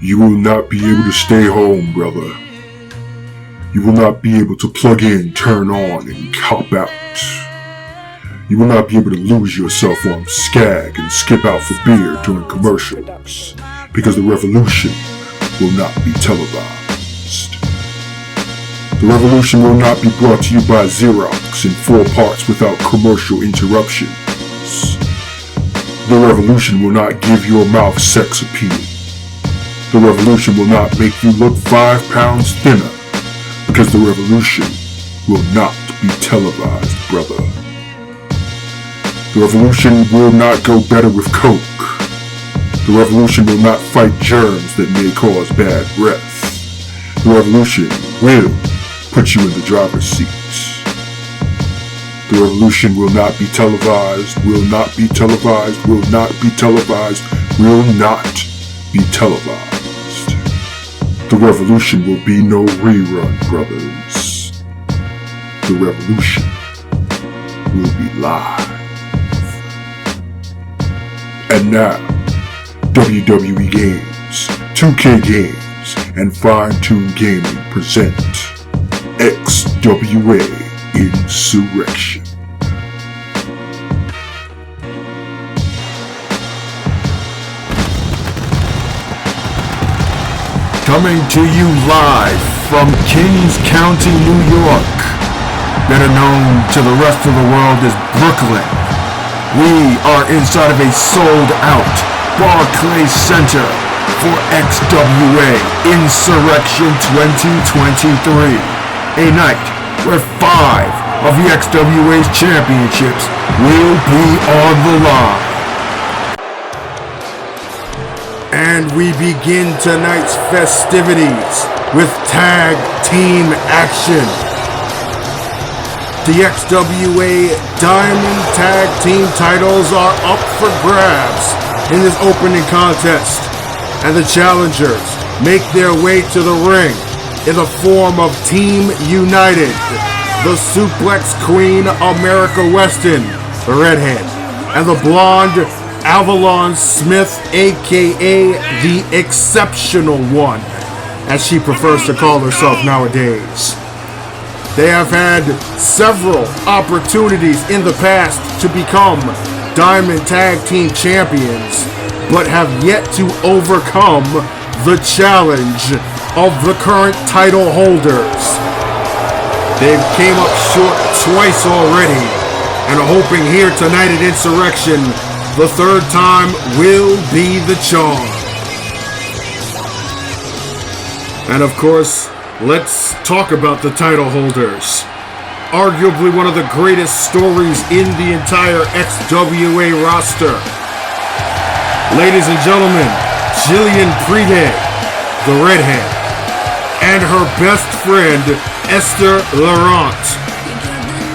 You will not be able to stay home, brother. You will not be able to plug in, turn on, and cop out. You will not be able to lose yourself on Skag and skip out for beer during commercials, because the revolution will not be televised. The revolution will not be brought to you by Xerox in 4 parts without commercial interruptions. The revolution will not give your mouth sex appeal. The revolution will not make you look 5 pounds thinner, because the revolution will not be televised, brother. The revolution will not go better with Coke. The revolution will not fight germs that may cause bad breath. The revolution will put you in the driver's seat. The revolution will not be televised, will not be televised, will not be televised, will not be televised. The revolution will be no rerun, brothers. The revolution will be live. And now, WWE Games, 2K Games, and FINETUNED Gaming present XWA Insurxion. Coming to you live from Kings County, New York, better known to the rest of the world as Brooklyn. We are inside of a sold-out Barclays Center for XWA Insurxion 2023, a night where 5 of the XWA's championships will be on the line. And we begin tonight's festivities with tag team action. The XWA Diamond Tag Team titles are up for grabs in this opening contest, and the challengers make their way to the ring in the form of Team United, the Suplex Queen America Weston, the redhead, and the blonde Avalon Smith, aka the Exceptional One, as she prefers to call herself nowadays. They have had several opportunities in the past to become Diamond Tag Team Champions, but have yet to overcome the challenge of the current title holders. They came up short twice already, and are hoping here tonight at Insurxion, the third time will be the charm. And of course, let's talk about the title holders. Arguably one of the greatest stories in the entire XWA roster. Ladies and gentlemen, Jillian Pride, the redhead, and her best friend, Esther Laurent,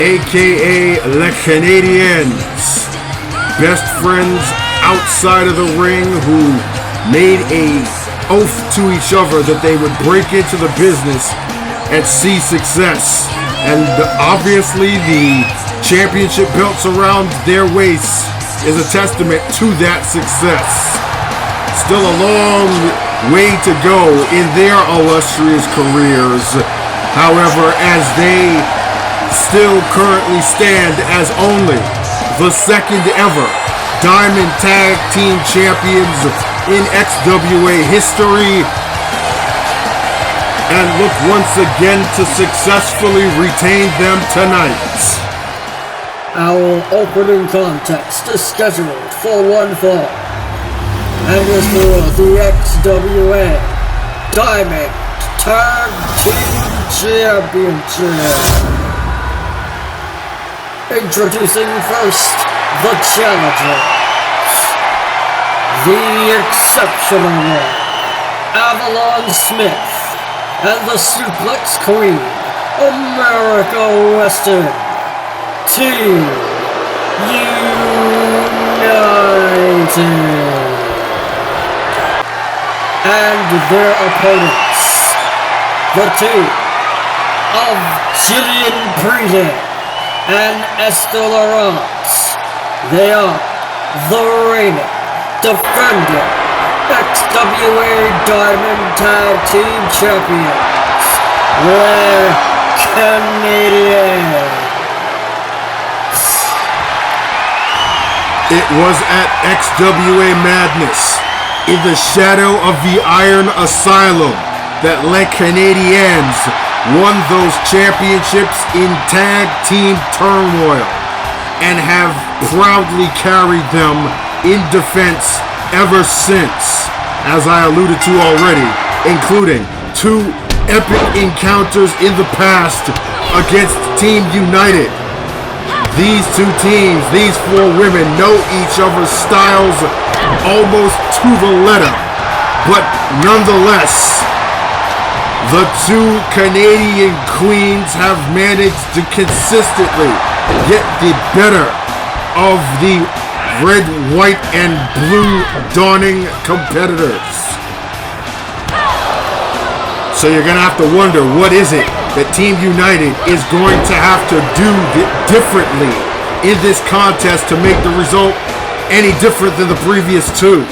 aka Les Canadiennes. Best friends outside of the ring who made a oath to each other that they would break into the business and see success. And obviously the championship belts around their waists is a testament to that success. Still a long way to go in their illustrious careers. However, as they still currently stand as only the second ever Diamond Tag Team Champions in XWA history, and look once again to successfully retain them tonight. Our opening contest is scheduled for one fall, and is for the XWA Diamond Tag Team Championship. Introducing first, the challengers. The Exceptional One, Avalon Smith, and the Suplex Queen, America Weston, Team United. And their opponents, the team of Jillian Pride and Esther Laurent. They are the reigning, defending XWA Diamond Tag Team Champions, the Canadiennes. It was at XWA Madness, in the shadow of the Iron Asylum, that Les Canadiennes won those championships in tag team turmoil and have proudly carried them in defense ever since, as I alluded to already, including 2 epic encounters in the past against Team United. These 2 teams, these 4 women, know each other's styles almost to the letter, but nonetheless, the 2 Canadian queens have managed to consistently get the better of the red, white, and blue dawning competitors. So you're gonna have to wonder, what is it that Team United is going to have to do differently in this contest to make the result any different than the previous 2?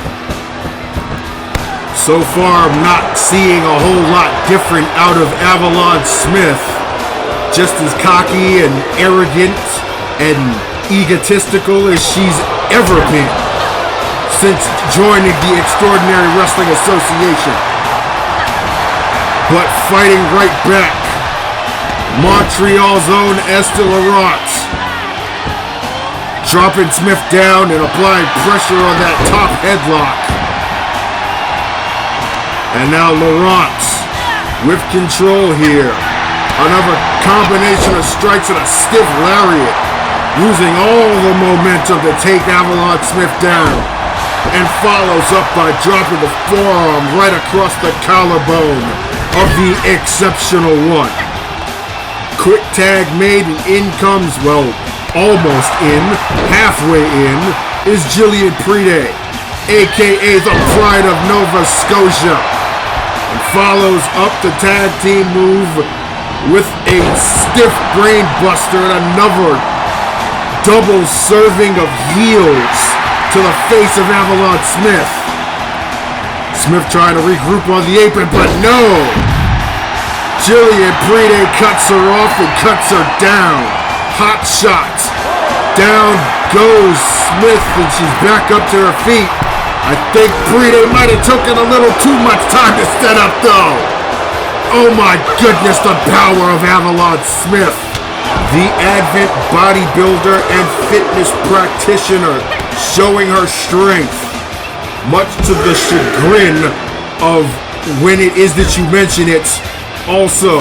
So far, I'm not seeing a whole lot different out of Avalon Smith. Just as cocky and arrogant and egotistical as she's ever been since joining the Extraordinary Wrestling Association. But fighting right back, Montreal's own Esther Leroux, dropping Smith down and applying pressure on that top headlock. And now Leroux with control here. Another combination of strikes and a stiff lariat, using all the momentum to take Avalon Smith down, and follows up by dropping the forearm right across the collarbone of the Exceptional One. Quick tag made, and in comes, well, almost in, halfway in, is Jillian Pride, aka the Pride of Nova Scotia, and follows up the tag team move with a stiff brain buster and another double serving of heels to the face of Avalon Smith. Smith trying to regroup on the apron, but no! Jillian Pride cuts her off and cuts her down. Hot shot. Down goes Smith, and she's back up to her feet. I think Pride might have taken a little too much time to set up, though. Oh my goodness, the power of Avalon Smith. The Advent bodybuilder and fitness practitioner showing her strength, much to the chagrin of when it is that you mention it, also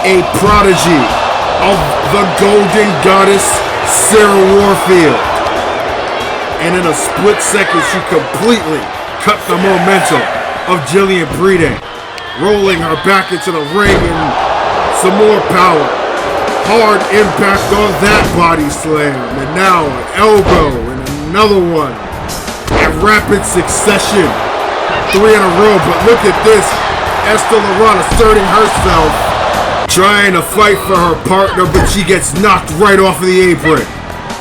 a prodigy of the Golden Goddess Sarah Warfield. And in a split second, she completely cut the momentum of Jillian Pride, rolling her back into the ring, and some more power. Hard impact on that body slam, and now an elbow and another one at rapid succession. 3 in a row, but look at this. Esther Leroux asserting herself, trying to fight for her partner, but she gets knocked right off of the apron.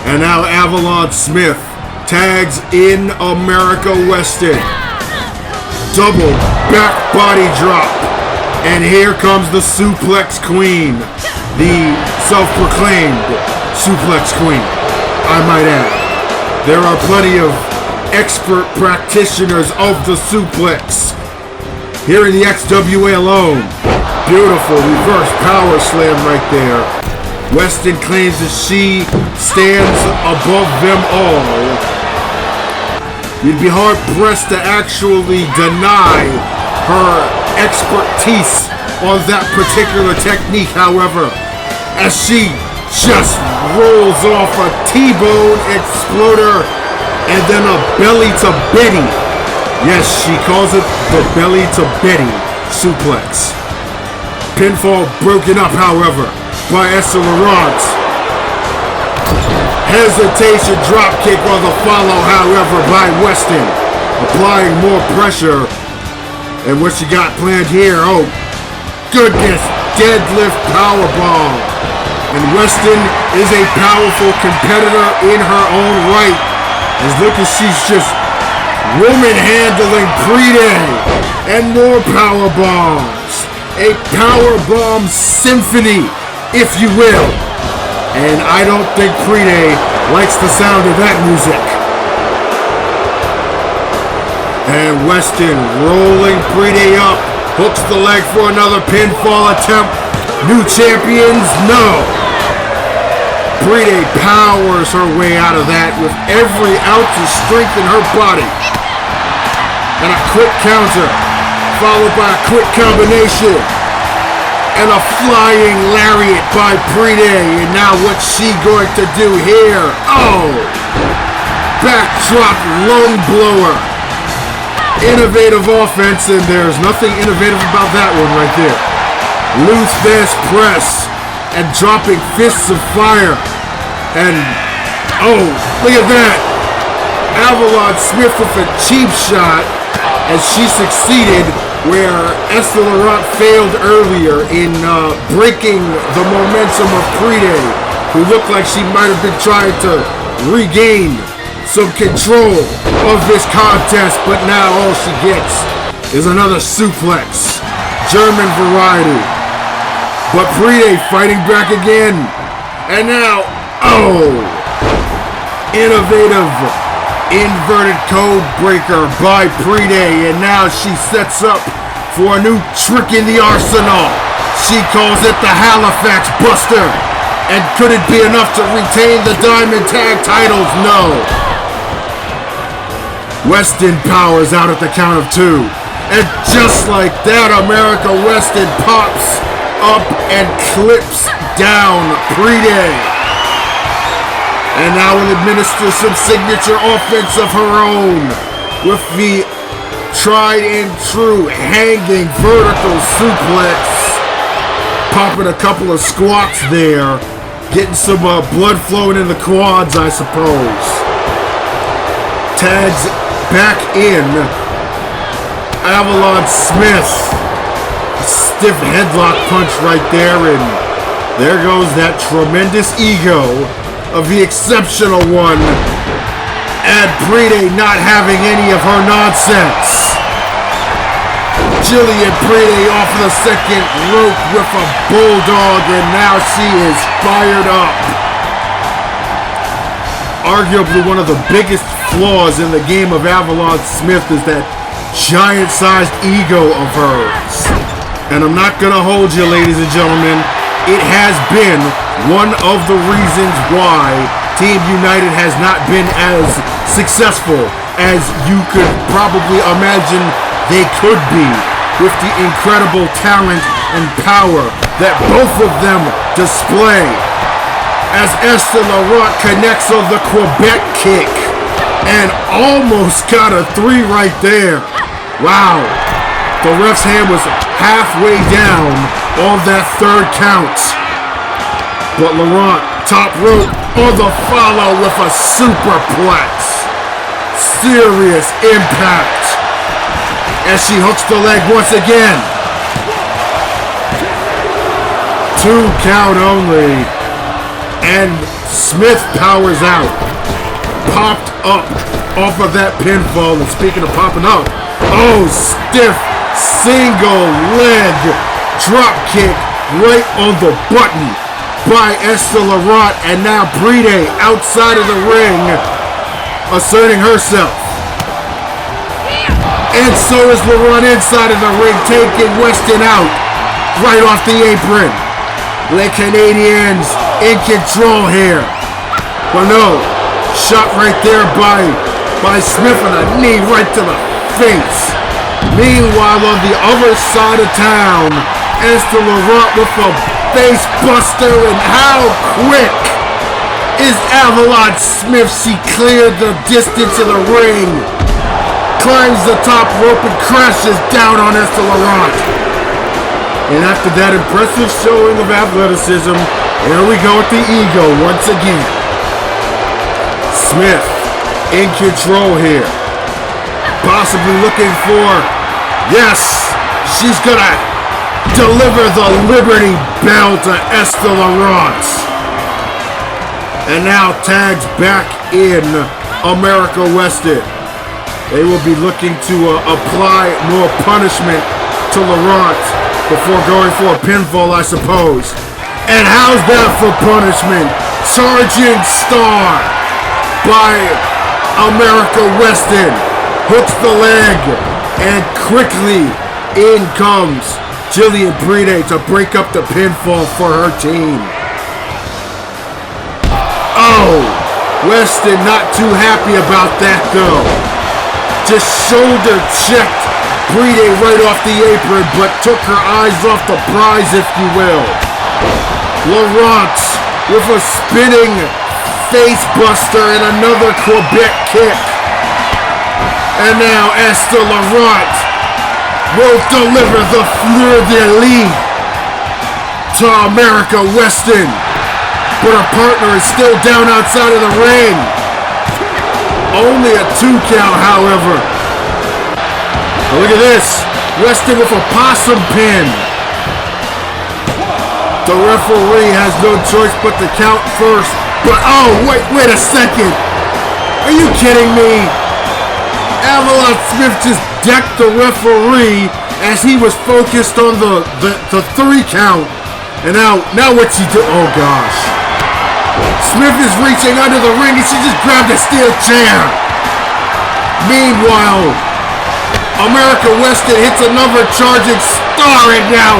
And now Avalon Smith tags in America Weston. Double back body drop. And here comes the Suplex Queen. The self-proclaimed Suplex Queen, I might add. There are plenty of expert practitioners of the suplex here in the XWA alone. Beautiful reverse power slam right there. Weston claims that she stands above them all. You'd be hard-pressed to actually deny her expertise on that particular technique, however, as she just rolls off a T-bone exploder and then a belly to Betty. Yes, she calls it the belly to Betty suplex. Pinfall broken up, however, by Esther Leroux. Hesitation drop kick on the follow, however, by Weston, applying more pressure. And what she got planned here, oh goodness, deadlift powerbomb. And Weston is a powerful competitor in her own right. As look as she's just woman handling Pre-Day, and more power bombs. A power bomb symphony, if you will. And I don't think Pre-Day likes the sound of that music. And Weston rolling Pre-Day up, hooks the leg for another pinfall attempt. New champions, no. Pre-Day powers her way out of that with every ounce of strength in her body. And a quick counter, followed by a quick combination. And a flying lariat by Pre-Day. And now what's she going to do here? Oh! Backdrop lung blower. Innovative offense, and there's nothing innovative about that one right there. Loose fast press. And dropping fists of fire. And, oh, look at that. Avalon Smith with a cheap shot as she succeeded where Esther Laurent failed earlier in breaking the momentum of Pre-Day, who looked like she might have been trying to regain some control of this contest, but now all she gets is another suplex. German variety. But Pre-Day fighting back again. And now, oh! Innovative inverted code breaker by Pre-Day. And now she sets up for a new trick in the arsenal. She calls it the Halifax Buster. And could it be enough to retain the Diamond Tag titles? No. Weston powers out at the count of 2. And just like that, America Weston pops up and clips down Pre-Day. And now will administer some signature offense of her own with the tried and true hanging vertical suplex. Popping a couple of squats there. Getting some blood flowing in the quads, I suppose. Tags back in. Avalon Smith. Stiff headlock punch right there, and there goes that tremendous ego of the exceptional one. And Pre-Day not having any of her nonsense. Jillian Pre-Day off the second rope with a bulldog, and now she is fired up. Arguably one of the biggest flaws in the game of Avalon Smith is that giant-sized ego of hers. And I'm not gonna hold you, ladies and gentlemen. It has been one of the reasons why Team United has not been as successful as you could probably imagine they could be, with the incredible talent and power that both of them display. As Esther Laurent connects on the Quebec kick and almost got a 3 right there. Wow. The ref's hand was halfway down on that 3rd count. But Laurent, top rope on the follow with a superplex. Serious impact. As she hooks the leg once again. 2 count only. And Smith powers out. Popped up off of that pinfall. And speaking of popping up, oh, stiff single leg drop kick right on the button by Esther Laurent. And now Pre-Day outside of the ring asserting herself. And so is Laurent inside of the ring, taking Weston out right off the apron. Les Canadiennes in control here. But no, shot right there by Smith and a knee right to the face. Meanwhile, on the other side of town, Esther Laurent with a face buster, and how quick is Avalon Smith? She cleared the distance in the ring. Climbs the top rope and crashes down on Esther Laurent. And after that impressive showing of athleticism, here we go with the ego once again. Smith in control here. Possibly looking for, yes, she's gonna deliver the Liberty Bell to Esther Laurent. And now tags back in America Weston. They will be looking to apply more punishment to Laurent before going for a pinfall, I suppose. And how's that for punishment? Charging Star by America Weston. Hooks the leg. And quickly in comes Jillian Bride to break up the pinfall for her team. Oh, Weston not too happy about that though. Just shoulder checked Bride right off the apron, but took her eyes off the prize, if you will. Laurent with a spinning face buster and another Quebec kick. And now Esther Laurent will deliver the fleur-de-lis to America Weston. But her partner is still down outside of the ring. Only a 2 count, however. Now look at this. Weston with a possum pin. The referee has no choice but to count first. But oh, wait a second. Are you kidding me? Avalon Smith just decked the referee as he was focused on the 3 count. And now what's he do? Oh gosh. Smith is reaching under the ring and she just grabbed a steel chair. Meanwhile, America Weston hits another charging star and now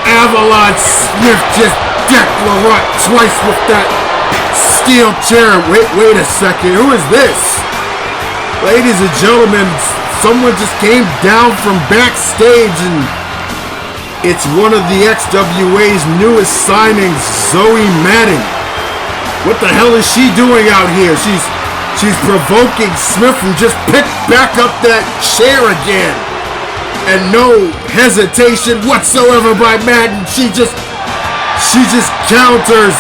Avalon Smith just decked Laurent twice with that steel chair. Wait a second. Who is this? Ladies and gentlemen, someone just came down from backstage and it's one of the XWA's newest signings, Zoe Madden. What the hell is she doing out here? She's provoking Smith, who just picked back up that chair again. And no hesitation whatsoever by Madden. She just counters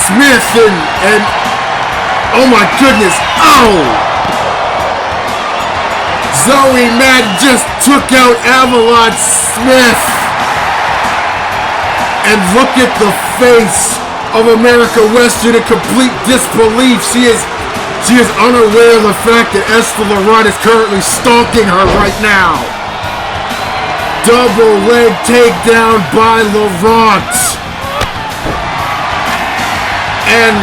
Smith and oh my goodness. Oh! Zoe Madden just took out Avalon Smith. And look at the face of America Weston in complete disbelief. She is unaware of the fact that Esther Laurent is currently stalking her right now. Double leg takedown by Laurent. And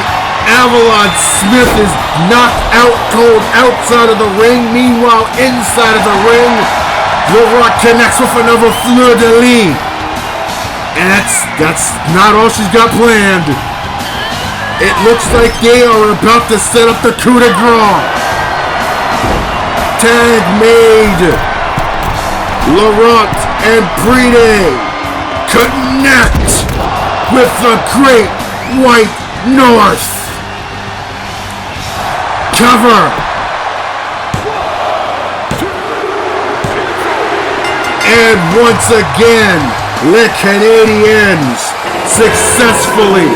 Avalon Smith is knocked out cold outside of the ring. Meanwhile, inside of the ring, Laurent connects with another fleur-de-lis. And that's not all she's got planned. It looks like they are about to set up the coup de grace. Tag made. Laurent and Bride connect with the Great White North. Cover. And once again, Les Canadiennes successfully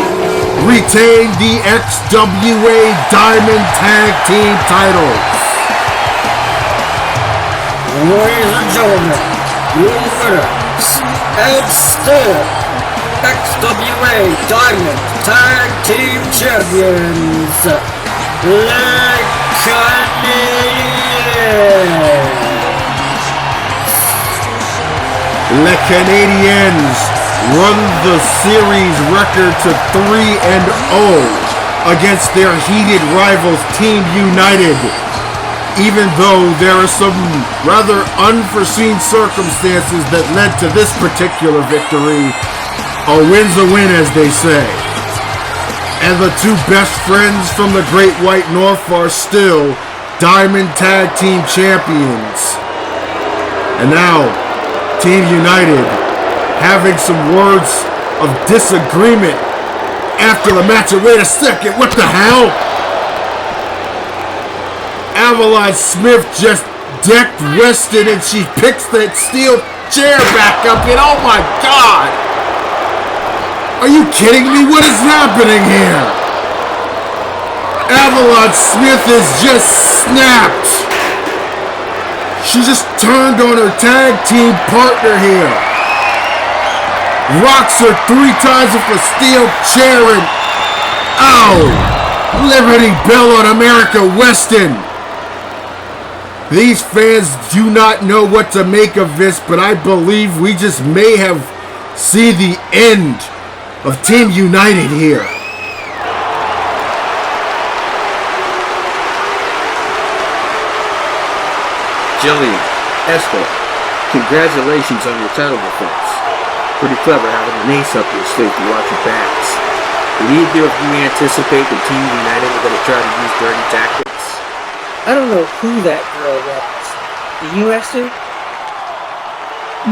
retain the XWA Diamond Tag Team titles. Ladies and gentlemen, your winners and still XWA Diamond Tag Team Champions, Les Canadiennes. Les Canadiennes run the series record to 3-0 against their heated rivals Team United, even though there are some rather unforeseen circumstances that led to this particular victory. A win's a win, as they say. And the two best friends from the Great White North are still Diamond Tag Team Champions. And now, Team United having some words of disagreement after the match. And wait a second, what the hell? Avalon Smith just decked Weston and she picks that steel chair back up and oh my god! Are you kidding me? What is happening here? Avalon Smith is just snapped. She just turned on her tag team partner here. Rocks her 3 times with a steel chair and oh! Liberty Bell on America Weston. These fans do not know what to make of this, but I believe we just may have seen the end of Team United here. Jillian, Esther, congratulations on your title defense. Pretty clever having an ace up your sleeve to watch your backs. Did either of you anticipate that Team United were going to try to use dirty tactics? I don't know who that girl was. Did you, Esther?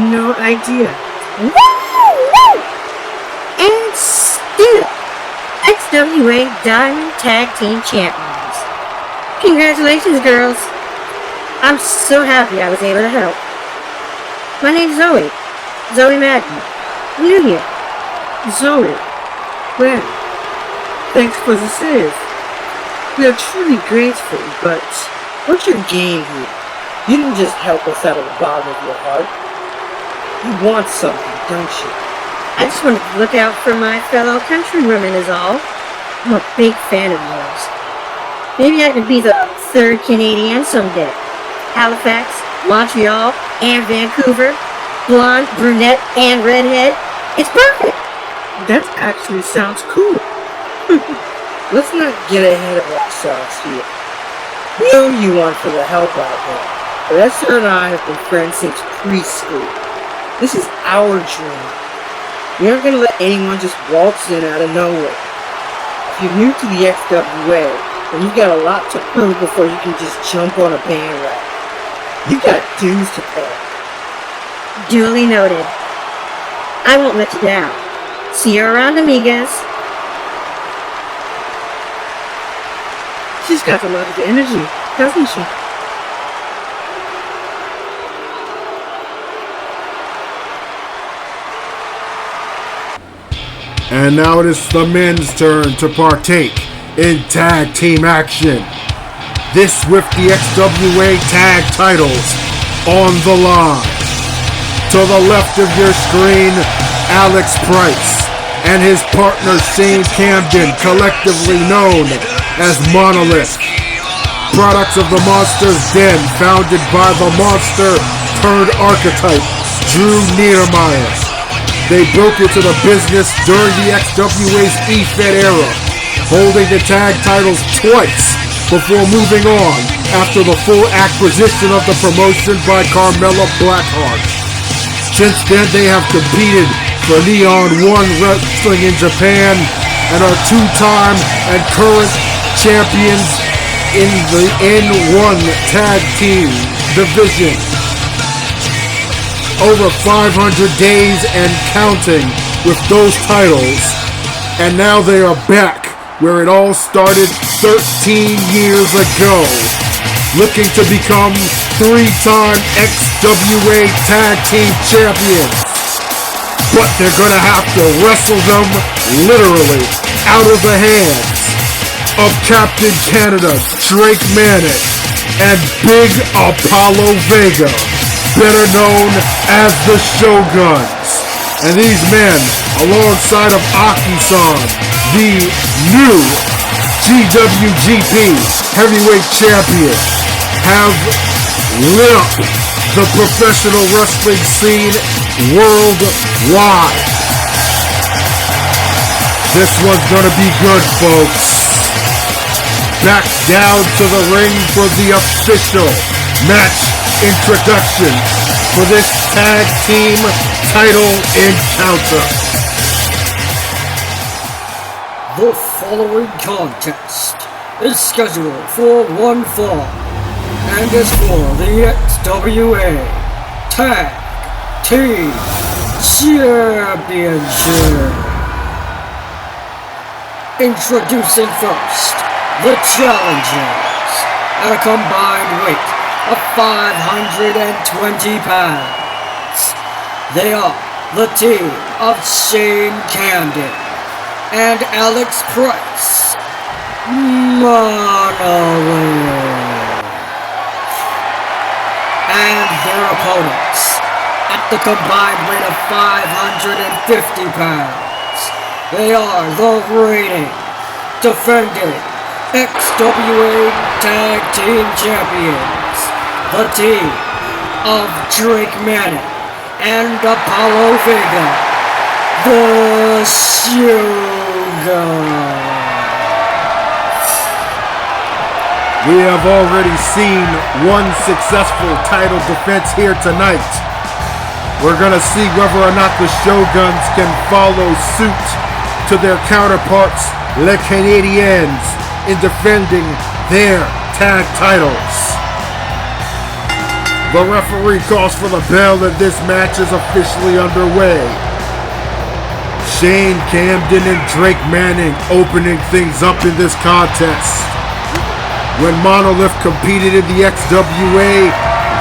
No idea. Woo! Woo! And still, XWA Diamond Tag Team Champions. Congratulations, girls. I'm so happy I was able to help. My name's Zoe. Zoe Madden. I'm new here. Zoe. Well, thanks for the save. We are truly grateful, but what's your game here? You didn't just help us out of the bottom of your heart. You want something, don't you? I just wanted to look out for my fellow countrywomen is all. I'm a big fan of yours. Maybe I could be the third Canadian someday. Halifax, Montreal, and Vancouver. Blonde, brunette, and redhead. It's perfect. That actually sounds cool. Let's not get ahead of ourselves here. We know you want for the help out there, but Esther and I have been friends since preschool. This is our dream. We aren't going to let anyone just waltz in out of nowhere. If you're new to the XWA, then you've got a lot to prove before you can just jump on a bandwagon. You've got dues to pay. Duly noted. I won't let you down. See you around, amigas. She's got a lot of energy, doesn't she? And now it is the men's turn to partake in tag team action. This with the XWA tag titles on the line. To the left of your screen, Alex Price and his partner Shane Camden, collectively known as Monolith. Products of the Monster's Den, founded by the monster turned archetype, Drew Niedermeyer. They broke into the business during the XWA's EFED era, holding the tag titles twice before moving on after the full acquisition of the promotion by Carmella Blackheart. Since then, they have competed for Neon 1 Wrestling in Japan and are two-time and current champions in the N1 Tag Team Division. Over 500 days and counting with those titles, and now they are back where it all started 13 years ago, looking to become three-time XWA Tag Team Champions. But they're gonna have to wrestle them literally out of the hands of Captain Canada, Drake Mannix, and Big Apollo Vega, better known as the Showguns. And these men, alongside of Aki-san, the new GWGP Heavyweight Champion, have lit up the professional wrestling scene worldwide. This one's gonna be good, folks. Back down to the ring for the official match introduction for this tag team title encounter. The following contest is scheduled for one fall and is for the XWA Tag Team Championship. Introducing first, the challengers at a combined weight of 520 pounds. They are the team of Shane Camden and Alex Price, Monolith. And their opponents at the combined weight of 550 pounds. They are the reigning, defending XWA Tag Team Champions, the team of Drake Manning and Apollo Vega, the Showguns. We have already seen one successful title defense here tonight. We're gonna see whether or not the Showguns can follow suit to their counterparts, Les Canadiennes, in defending their tag titles. The referee calls for the bell and this match is officially underway. Shane Camden and Drake Manning opening things up in this contest. When Monolith competed in the XWA,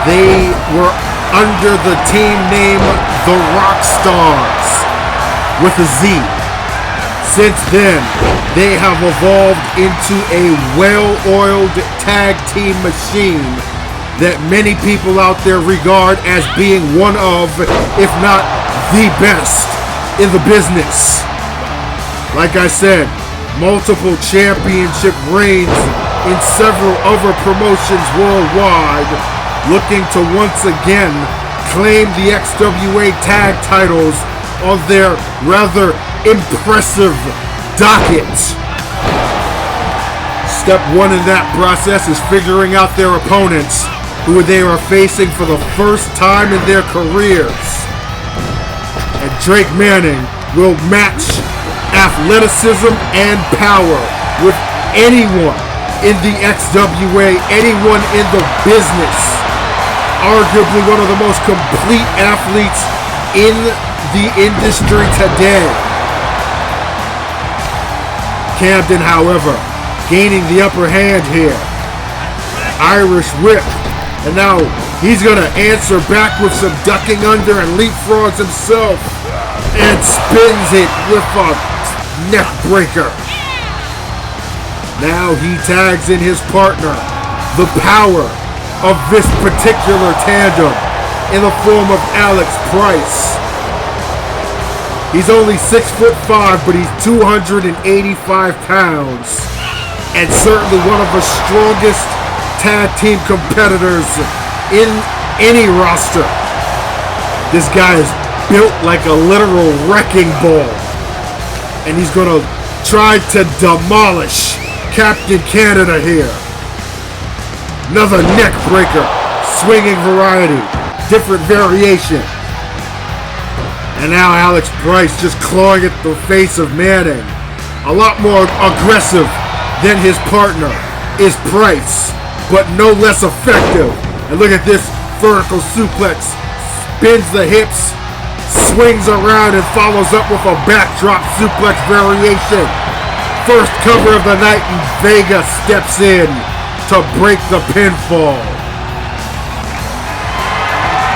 they were under the team name The Rockstars with a Z. Since then, they have evolved into a well-oiled tag team machine that many people out there regard as being one of, if not the best in the business. Like I said, multiple championship reigns in several other promotions worldwide, looking to once again claim the XWA tag titles on their rather impressive docket. Step one in that process is figuring out their opponents, who they are facing for the first time in their careers. And Drake Manning will match athleticism and power with anyone in the XWA, anyone in the business. Arguably one of the most complete athletes in the industry today. Camden, however, gaining the upper hand here. Irish whip. And now he's going to answer back with some ducking under and leapfrogs himself. And spins it with a neck breaker. Now he tags in his partner. The power of this particular tandem in the form of Alex Price. He's only 6'5", but he's 285 pounds. And certainly one of the strongest tag team competitors in any roster. This guy is built like a literal wrecking ball. And he's going to try to demolish Captain Canada here. Another neck breaker. Swinging variety. Different variation. And now Alex Price just clawing at the face of Manning. A lot more aggressive than his partner is Price, but no less effective. And look at this vertical suplex. Spins the hips, swings around and follows up with a backdrop suplex variation. First cover of the night, and Vega steps in to break the pinfall.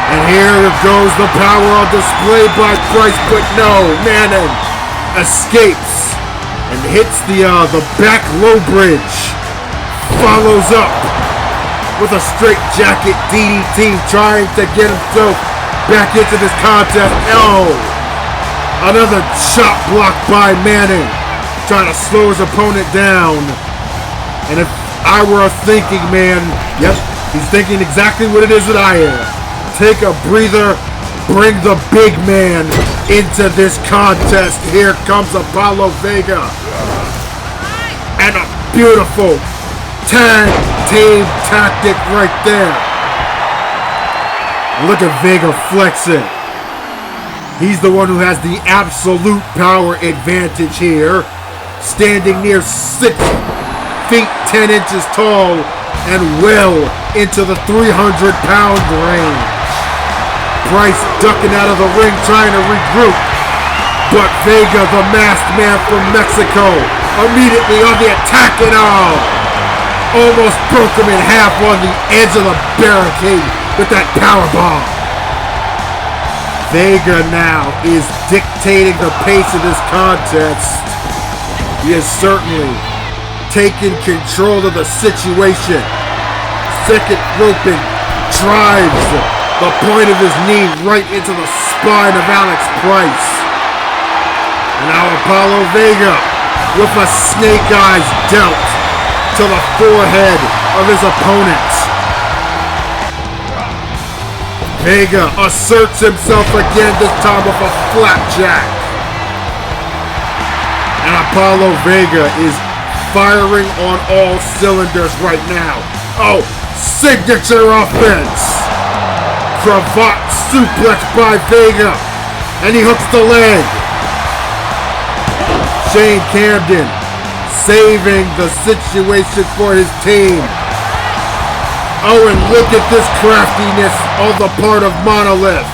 And here goes the power on display by Price, but no, Manning escapes and hits the back low bridge. Follows up with a straight jacket DDT, trying to get himself back into this contest. Oh, another chop block by Manning, trying to slow his opponent down. And if I were a thinking man, yep, he's thinking exactly what it is that I am. Take a breather, bring the big man into this contest. Here comes Apollo Vega. And a beautiful tag team tactic right there. Look at Vega flexing. He's the one who has the absolute power advantage here. Standing near 6 feet 10 inches tall and well into the 300-pound range. Price ducking out of the ring, trying to regroup. But Vega, the masked man from Mexico, immediately on the attack and all. Almost broke him in half on the edge of the barricade with that powerbomb. Vega now is dictating the pace of this contest. He has certainly taken control of the situation. Second roping, drives the point of his knee right into the spine of Alex Price. And now Apollo Vega with a snake eyes dealt to the forehead of his opponent. Vega asserts himself again, this time with a flapjack. And Apollo Vega is firing on all cylinders right now. Oh, signature offense. Cravat suplex by Vega. And he hooks the leg. Shane Camden saving the situation for his team. Oh, and look at this craftiness on the part of Monolith.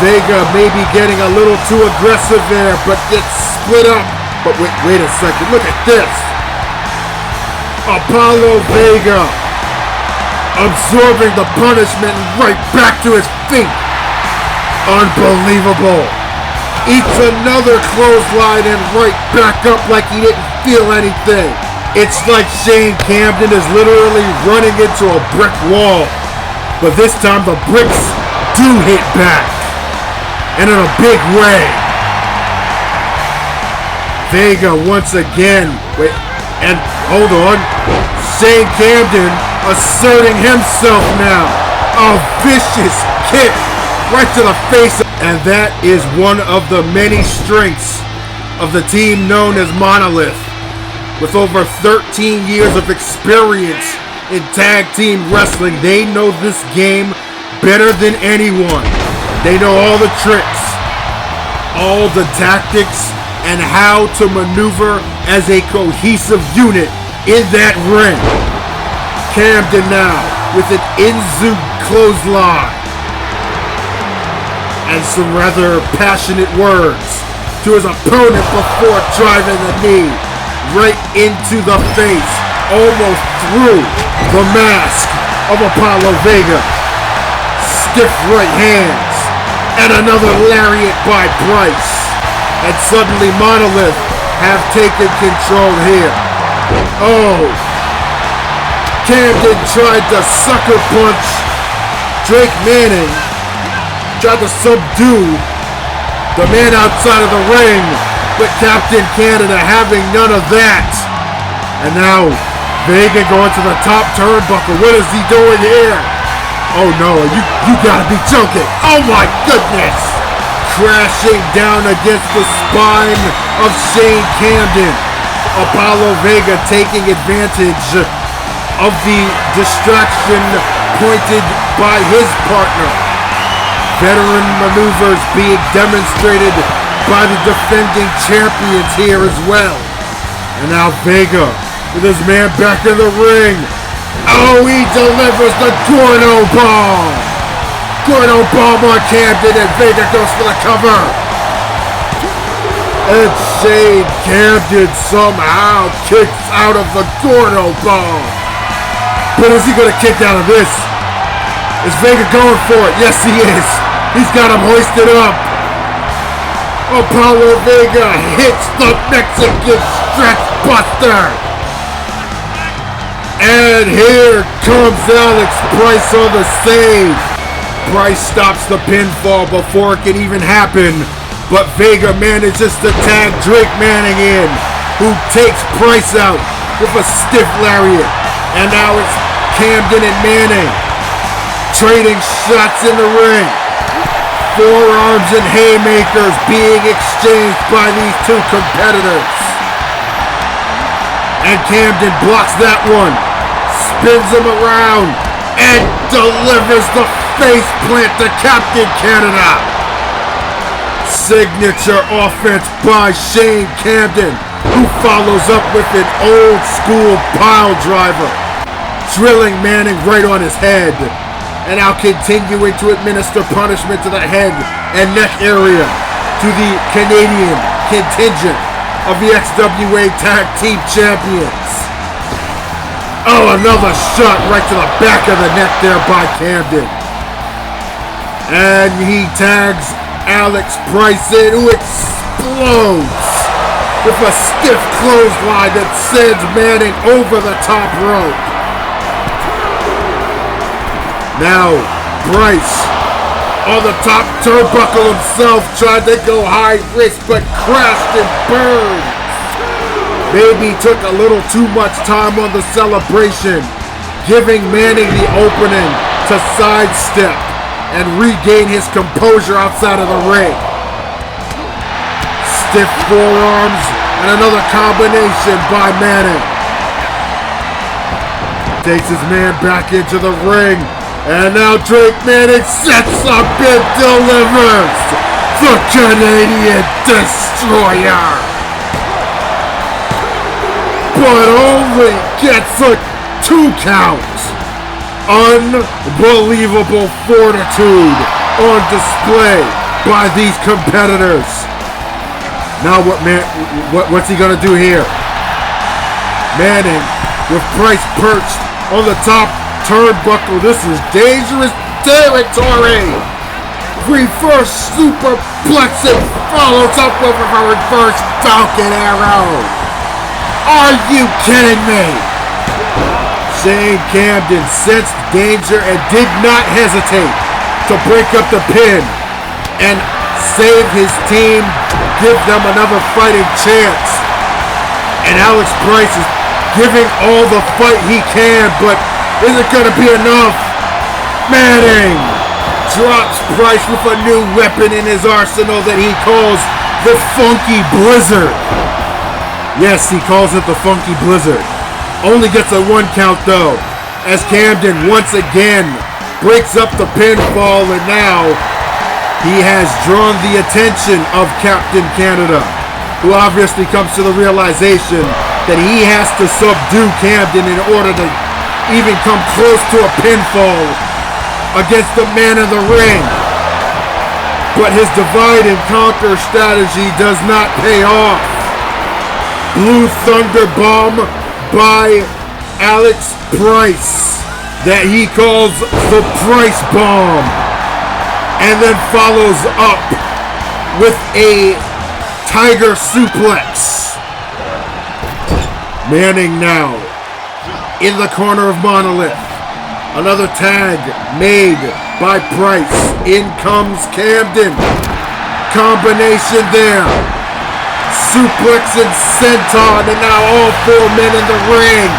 Vega may be getting a little too aggressive there, but gets split up. But wait a second, look at this. Apollo Vega absorbing the punishment right back to his feet. Unbelievable. Eats another clothesline and right back up like he didn't feel anything. It's like Shane Camden is literally running into a brick wall. But this time the bricks do hit back. And in a big way. Vega once again. Wait, and hold on. Shane Camden asserting himself now. A vicious kick right to the face. And that is one of the many strengths of the team known as Monolith. With over 13 years of experience in tag team wrestling, they know this game better than anyone. They know all the tricks, all the tactics, and how to maneuver as a cohesive unit in that ring. Camden now with an Inzu clothesline. And some rather passionate words to his opponent before driving the knee right into the face, almost through the mask of Apollo Vega. Stiff right hands, and another lariat by Bryce. And suddenly Monolith have taken control here. Oh, Camden tried to sucker punch Drake Manning. Tried to subdue the man outside of the ring, but Captain Canada having none of that. And now Vega going to the top turnbuckle. What is he doing here? Oh no, you gotta be joking. Oh my goodness! Crashing down against the spine of Shane Camden. Apollo Vega taking advantage of the distraction pointed by his partner. Veteran maneuvers being demonstrated by the defending champions here as well. And now Vega with his man back in the ring. Oh, he delivers the Gordo Bomb. Gordo Bomb on Camden, and Vega goes for the cover. And Shane Camden somehow kicks out of the Gordo Bomb. But is he going to kick out of this? Is Vega going for it? Yes, he is. He's got him hoisted up. Apollo Vega hits the Mexican stretch buster. And here comes Alex Bryce on the save. Bryce stops the pinfall before it can even happen. But Vega manages to tag Drake Manning in, who takes Bryce out with a stiff lariat. And now it's Camden and Manning trading shots in the ring. Forearms and haymakers being exchanged by these two competitors. And Camden blocks that one, spins him around, and delivers the face plant to Captain Canada. Signature offense by Shane Camden, who follows up with an old school pile driver, drilling Manning right on his head. And now continuing to administer punishment to the head and neck area to the Canadian contingent of the XWA Tag Team Champions. Oh, another shot right to the back of the neck there by Camden. And he tags Alex Bryce in, who explodes with a stiff clothesline that sends Manning over the top rope. Now, Bryce, on the top turnbuckle himself, tried to go high risk, but crashed and burned. Maybe took a little too much time on the celebration, giving Manning the opening to sidestep. and regain his composure outside of the ring. Stiff forearms and another combination by Manning. Takes his man back into the ring. And now Drake Manning sets up and delivers the Canadian Destroyer. But only gets a 2 count. Unbelievable fortitude on display by these competitors. Now what's he gonna do here? Manning with Price perched on the top turnbuckle. This is dangerous territory. Reverse superplex and follows up with a reverse Falcon Arrow. Are you kidding me? Shane Camden sensed danger and did not hesitate to break up the pin and save his team, give them another fighting chance. And Alex Price is giving all the fight he can, but is it going to be enough? Manning drops Price with a new weapon in his arsenal that he calls the Funky Blizzard. Yes, he calls it the Funky Blizzard. Only gets a 1 count though, as Camden once again breaks up the pinfall, and now he has drawn the attention of Captain Canada, who obviously comes to the realization that he has to subdue Camden in order to even come close to a pinfall against the man in the ring. But his divide and conquer strategy does not pay off. Blue Thunder Bomb by Alex Price that he calls the Price Bomb, and then follows up with a Tiger Suplex. Manning now in the corner of Monolith. Another tag made by Price. In comes Camden. Combination there. Suplex and senton, and now all 4 men in the ring.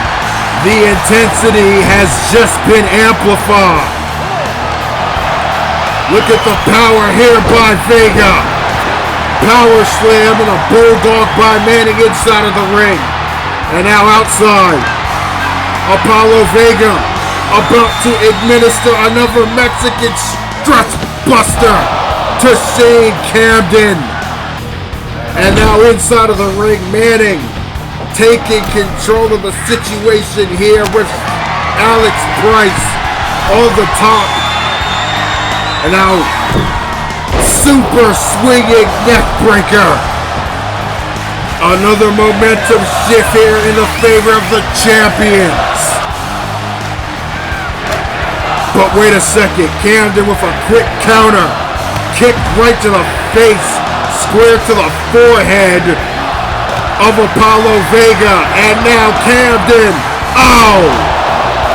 The intensity has just been amplified. Look at the power here by Vega. Power slam and a bulldog by Manning inside of the ring. And now outside, Apollo Vega about to administer another Mexican strut buster to Shane Camden. And now inside of the ring, Manning taking control of the situation here with Alex Price on the top. And now, super swinging neck breaker. Another momentum shift here in the favor of the champions. But wait a second, Camden with a quick counter. Kick right to the face, square to the forehead of Apollo Vega. And now Camden,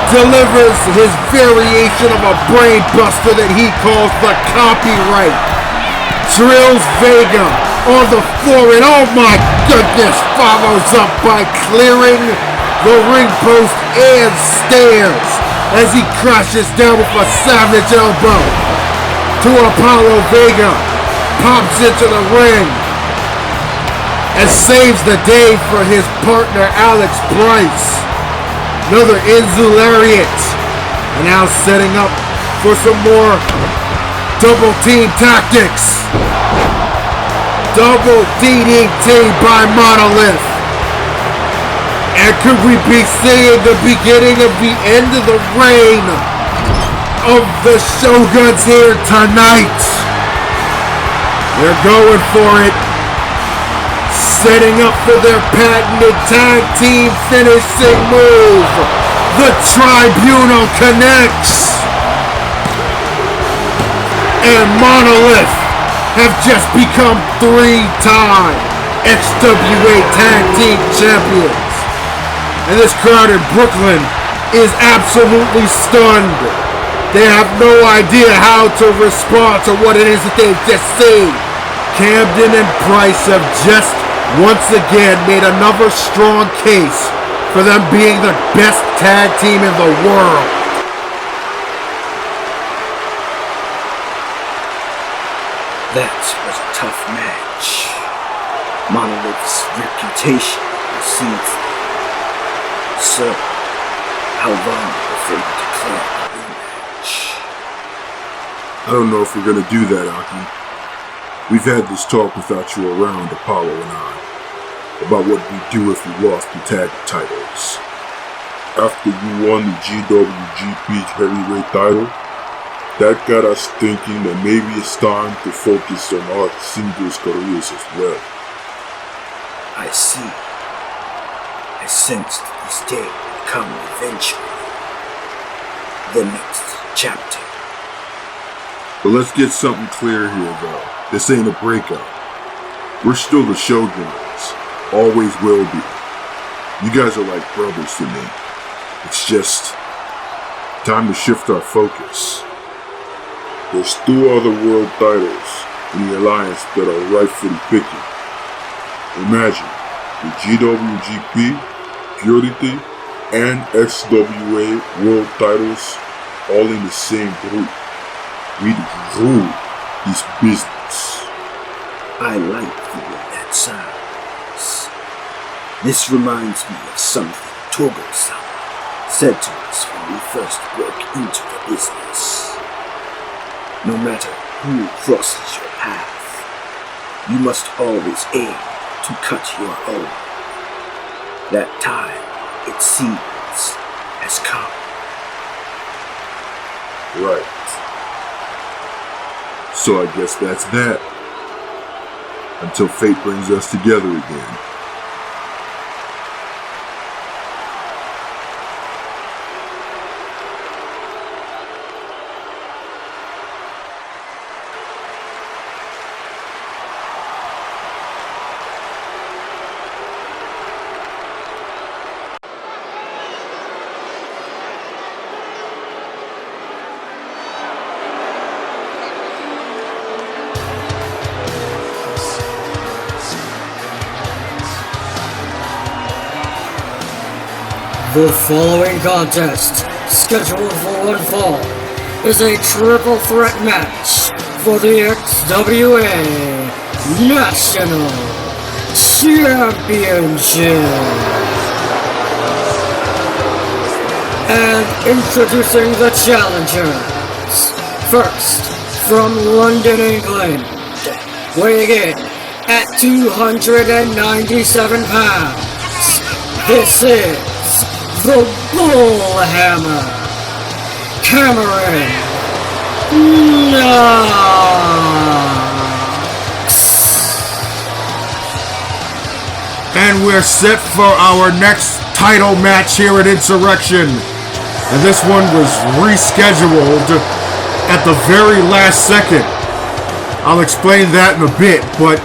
delivers his variation of a brain buster that he calls the copyright. Drills Vega on the floor, and oh my goodness, follows up by clearing the ring post and stairs as he crashes down with a savage elbow to Apollo Vega. Pops into the ring and saves the day for his partner Alex Price. Another Inzu lariat. And now setting up for some more double team tactics. Double DDT by Monolith. And could we be seeing the beginning of the end of the reign of the Showguns here tonight? They're going for it. Setting up for their patented tag team finishing move. The Tribunal connects. And Monolith have just become 3-time XWA Tag Team Champions. And this crowd in Brooklyn is absolutely stunned. They have no idea how to respond to what it is that they've just seen. Camden and Price have just once again made another strong case for them being the best tag team in the world. That was a tough match. Monolith's reputation precedes them. So, how long before you declare a rematch? I don't know if we're gonna do that, Aki. We've had this talk without you around, Apollo and I, about what we'd do if we lost the tag titles. After you won the GWGP heavyweight title, that got us thinking that maybe it's time to focus on our singles careers as well. I see. I sensed this day would come eventually. The next chapter. But let's get something clear here, though. This ain't a breakup. We're still the Showguns. Always will be. You guys are like brothers to me. It's just time to shift our focus. There's 2 other world titles in the Alliance that are rightfully picking. Imagine the GWGP, Purity, and XWA world titles all in the same group. We'd rule this business. I like the way that sounds. This reminds me of something Togo-san said to us when we first broke into the business. No matter who crosses your path, you must always aim to cut your own. That time, it seems, has come. Right. So I guess that's that. Until fate brings us together again. The following contest, scheduled for one fall, is a triple threat match for the XWA National Championship. And introducing the challengers. First, from London, England, weighing in at 297 pounds, this is the Bullhammer, Cameron Knox. And we're set for our next title match here at Insurxion. And this one was rescheduled at the very last second. I'll explain that in a bit, but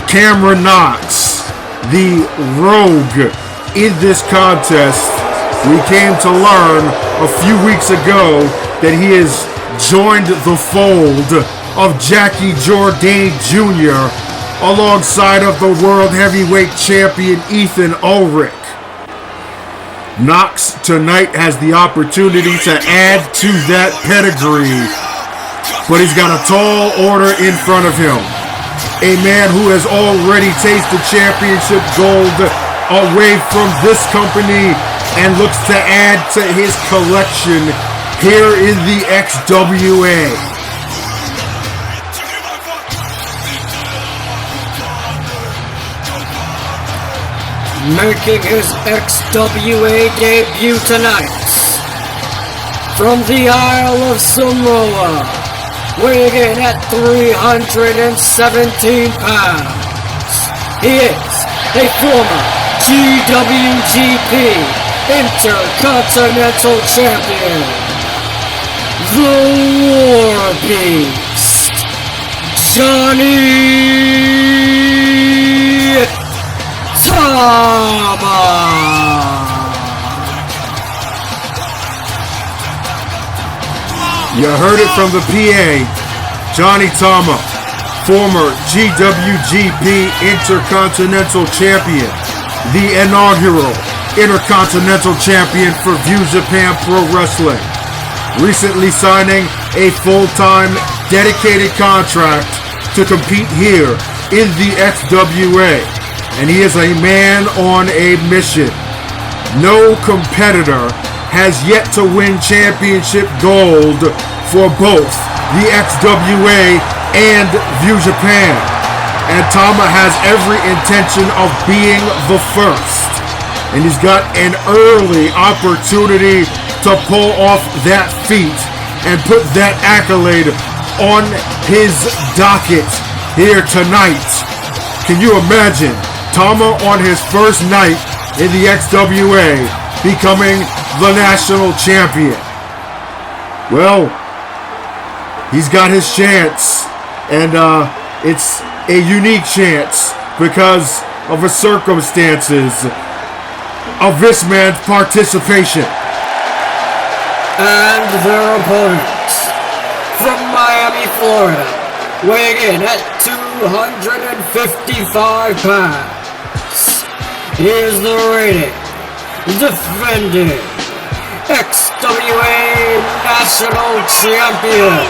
Cameron Knox, the rogue in this contest, we came to learn a few weeks ago that he has joined the fold of Jackie Jourdain Jr. alongside of the World Heavyweight Champion Ethan Ulrich. Knox tonight has the opportunity to add to that pedigree, but he's got a tall order in front of him. A man who has already tasted championship gold away from this company and looks to add to his collection here in the XWA. Making his XWA debut tonight, from the Isle of Samoa, weighing in at 317 pounds, he is a former GWGP Intercontinental Champion, the War Beast, Johnny Tama. You heard it from the PA, Johnny Tama, former GWGP Intercontinental Champion, the inaugural Intercontinental Champion for View Japan Pro Wrestling, recently signing a full-time dedicated contract to compete here in the XWA, and he is a man on a mission. No competitor has yet to win championship gold for both the XWA and View Japan, and Tama has every intention of being the first, and he's got an early opportunity to pull off that feat and put that accolade on his docket here tonight. Can you imagine Tama on his first night in the XWA becoming the national champion? Well, he's got his chance, and it's a unique chance because of the circumstances of this man's participation. And their opponents, from Miami, Florida, weighing in at 255 pounds, is the reigning, defending XWA National Champion,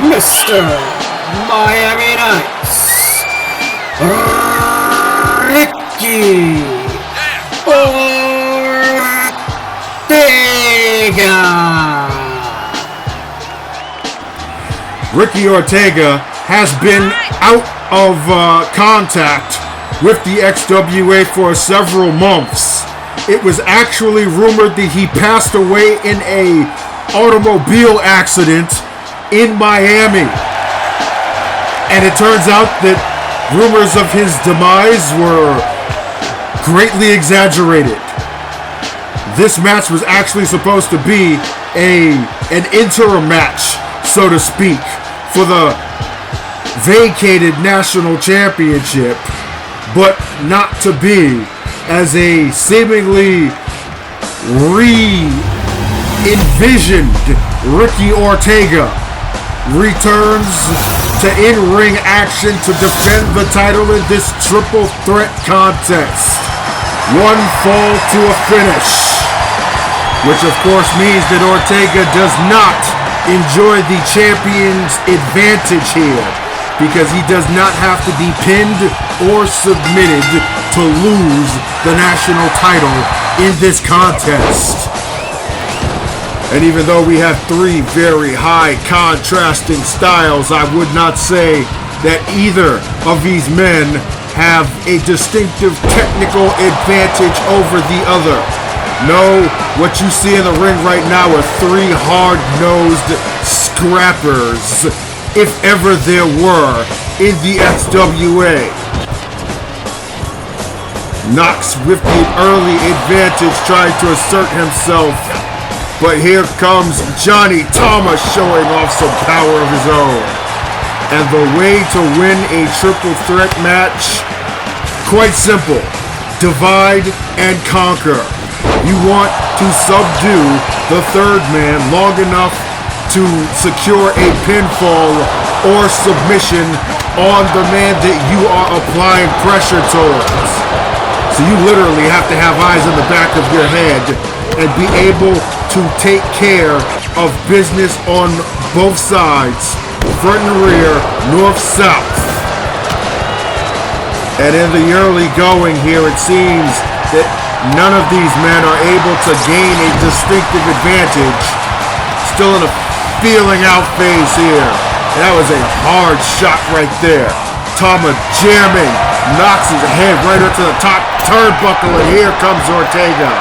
Mr. Miami Nights, Ricky Ortega. Ricky Ortega has been out of contact with the XWA for several months. It was actually rumored that he passed away in a automobile accident in Miami. And it turns out that rumors of his demise were greatly exaggerated. This match was actually supposed to be an interim match, so to speak, for the vacated national championship, but not to be, as a seemingly re-envisioned Ricky Ortega returns to in-ring action to defend the title in this triple threat contest. One fall to a finish, which of course means that Ortega does not enjoy the champion's advantage here, because he does not have to be pinned or submitted to lose the national title in this contest. And even though we have three very high contrasting styles, I would not say that either of these men have a distinctive technical advantage over the other. No, what you see in the ring right now are three hard-nosed scrappers, if ever there were, in the XWA. Knox with the early advantage trying to assert himself, but here comes Johnny Tama showing off some power of his own. And the way to win a triple threat match, quite simple: divide and conquer. You want to subdue the third man long enough to secure a pinfall or submission on the man that you are applying pressure towards. So you literally have to have eyes in the back of your head and be able to take care of business on both sides, front and rear, north-south. And in the early going here, it seems that none of these men are able to gain a distinctive advantage. Still in a feeling out phase here. And that was a hard shot right there. Tama jamming Knox's head right into the top turnbuckle, and here comes Ortega.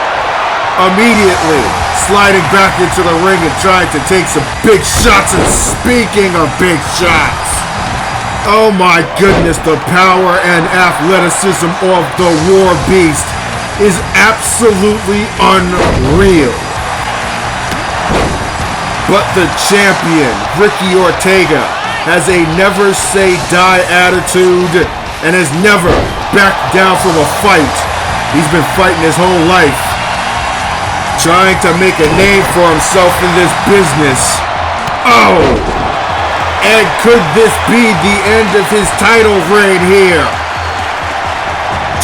Immediately sliding back into the ring and trying to take some big shots. And speaking of big shots, oh my goodness, the power and athleticism of the War Beast is absolutely unreal. But the champion, Ricky Ortega, has a never-say-die attitude and has never backed down from a fight. He's been fighting his whole life, trying to make a name for himself in this business. Oh! And could this be the end of his title reign here?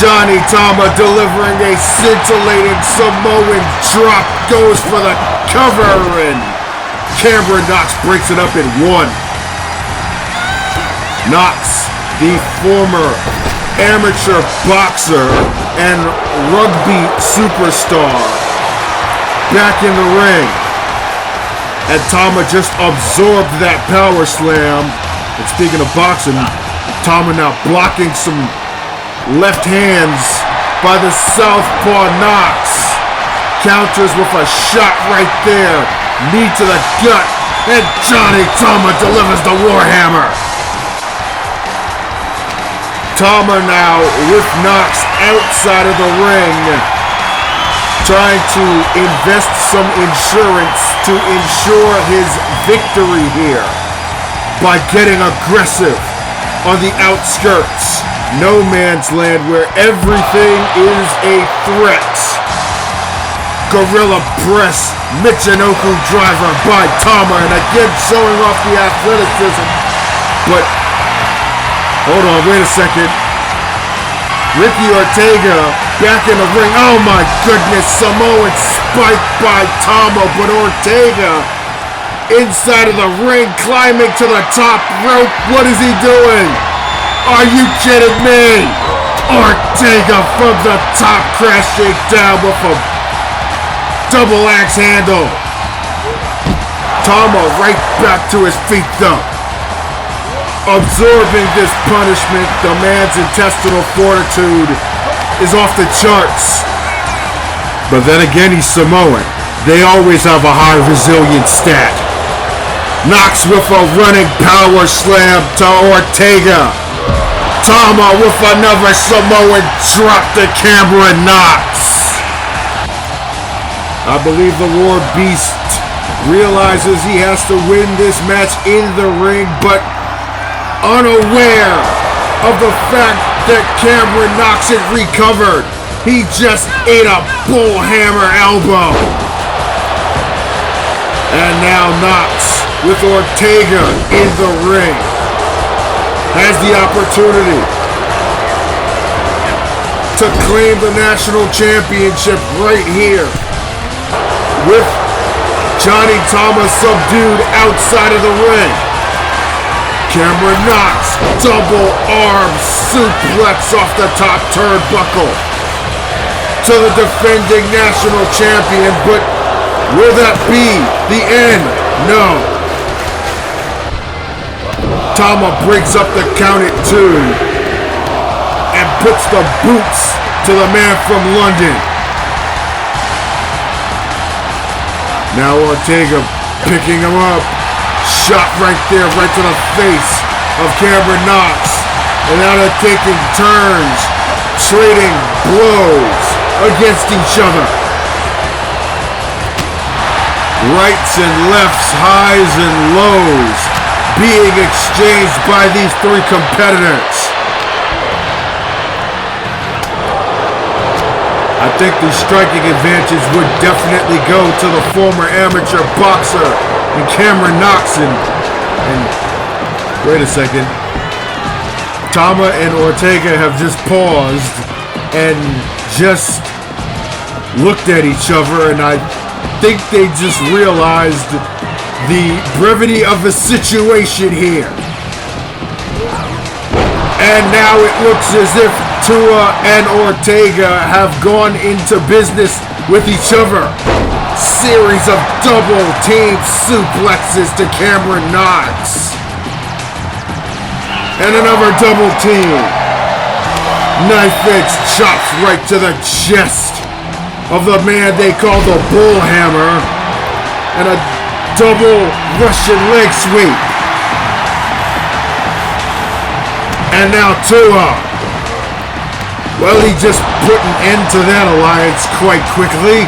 Johnny Tama delivering a scintillating Samoan drop, goes for the cover, and Cameron Knox breaks it up in one. Knox, the former amateur boxer and rugby superstar, back in the ring. And Tama just absorbed that power slam. And speaking of boxing, Tama now blocking some left hands by the southpaw Knox. Counters with a shot right there. Knee to the gut. And Johnny Tama delivers the Warhammer. Tama now with Knox outside of the ring, trying to invest some insurance to ensure his victory here by getting aggressive on the outskirts. No man's land where everything is a threat. Gorilla press, Michinoku driver by Tama, and again showing off the athleticism. But, hold on, wait a second. Ricky Ortega back in the ring. Oh my goodness, Samoan spike by Tama, but Ortega inside of the ring, climbing to the top rope. What is he doing? Are you kidding me? Ortega from the top, crashing down with a double axe handle. Tama right back to his feet though. Absorbing this punishment, the man's intestinal fortitude is off the charts. But then again, he's Samoan. They always have a high resilience stat. Knox with a running power slam to Ortega. Tama with another Samoan drop to Cameron Knox. I believe the War Beast realizes he has to win this match in the ring, but unaware of the fact that Cameron Knox had recovered. He just ate a bullhammer elbow. And now Knox with Ortega in the ring has the opportunity to claim the national championship right here, with Johnny Tama subdued outside of the ring. Cameron Knox, double arm suplex off the top turnbuckle to the defending national champion, but will that be the end? No. Tama breaks up the count at 2 and puts the boots to the man from London. Now Ortega picking him up. Shot right there, right to the face of Cameron Knox. And now they're taking turns, trading blows against each other. Rights and lefts, highs and lows being exchanged by these three competitors. I think the striking advantage would definitely go to the former amateur boxer and Cameron Knox. And wait a second. Tama and Ortega have just paused and just looked at each other, and I think they just realized the brevity of the situation here. And now it looks as if Tua and Ortega have gone into business with each other. Series of double team suplexes to Cameron Knox. And another double team. Knife edge chops right to the chest of the man they call the Bullhammer. And a double Russian leg sweep. And now Tua. Well, he just put an end to that alliance quite quickly.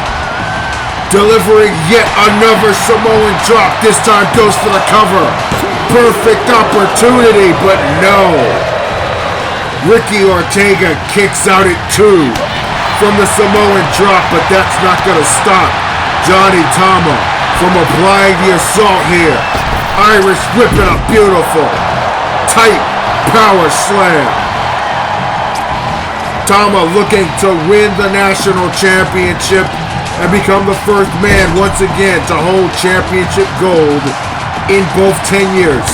Delivering yet another Samoan drop. This time goes for the cover. Perfect opportunity, but no. Ricky Ortega kicks out at 2 from the Samoan drop, but that's not going to stop Johnny Tama from applying the assault here. Irish whipping a beautiful, tight power slam. Tama looking to win the national championship and become the first man once again to hold championship gold in both tenures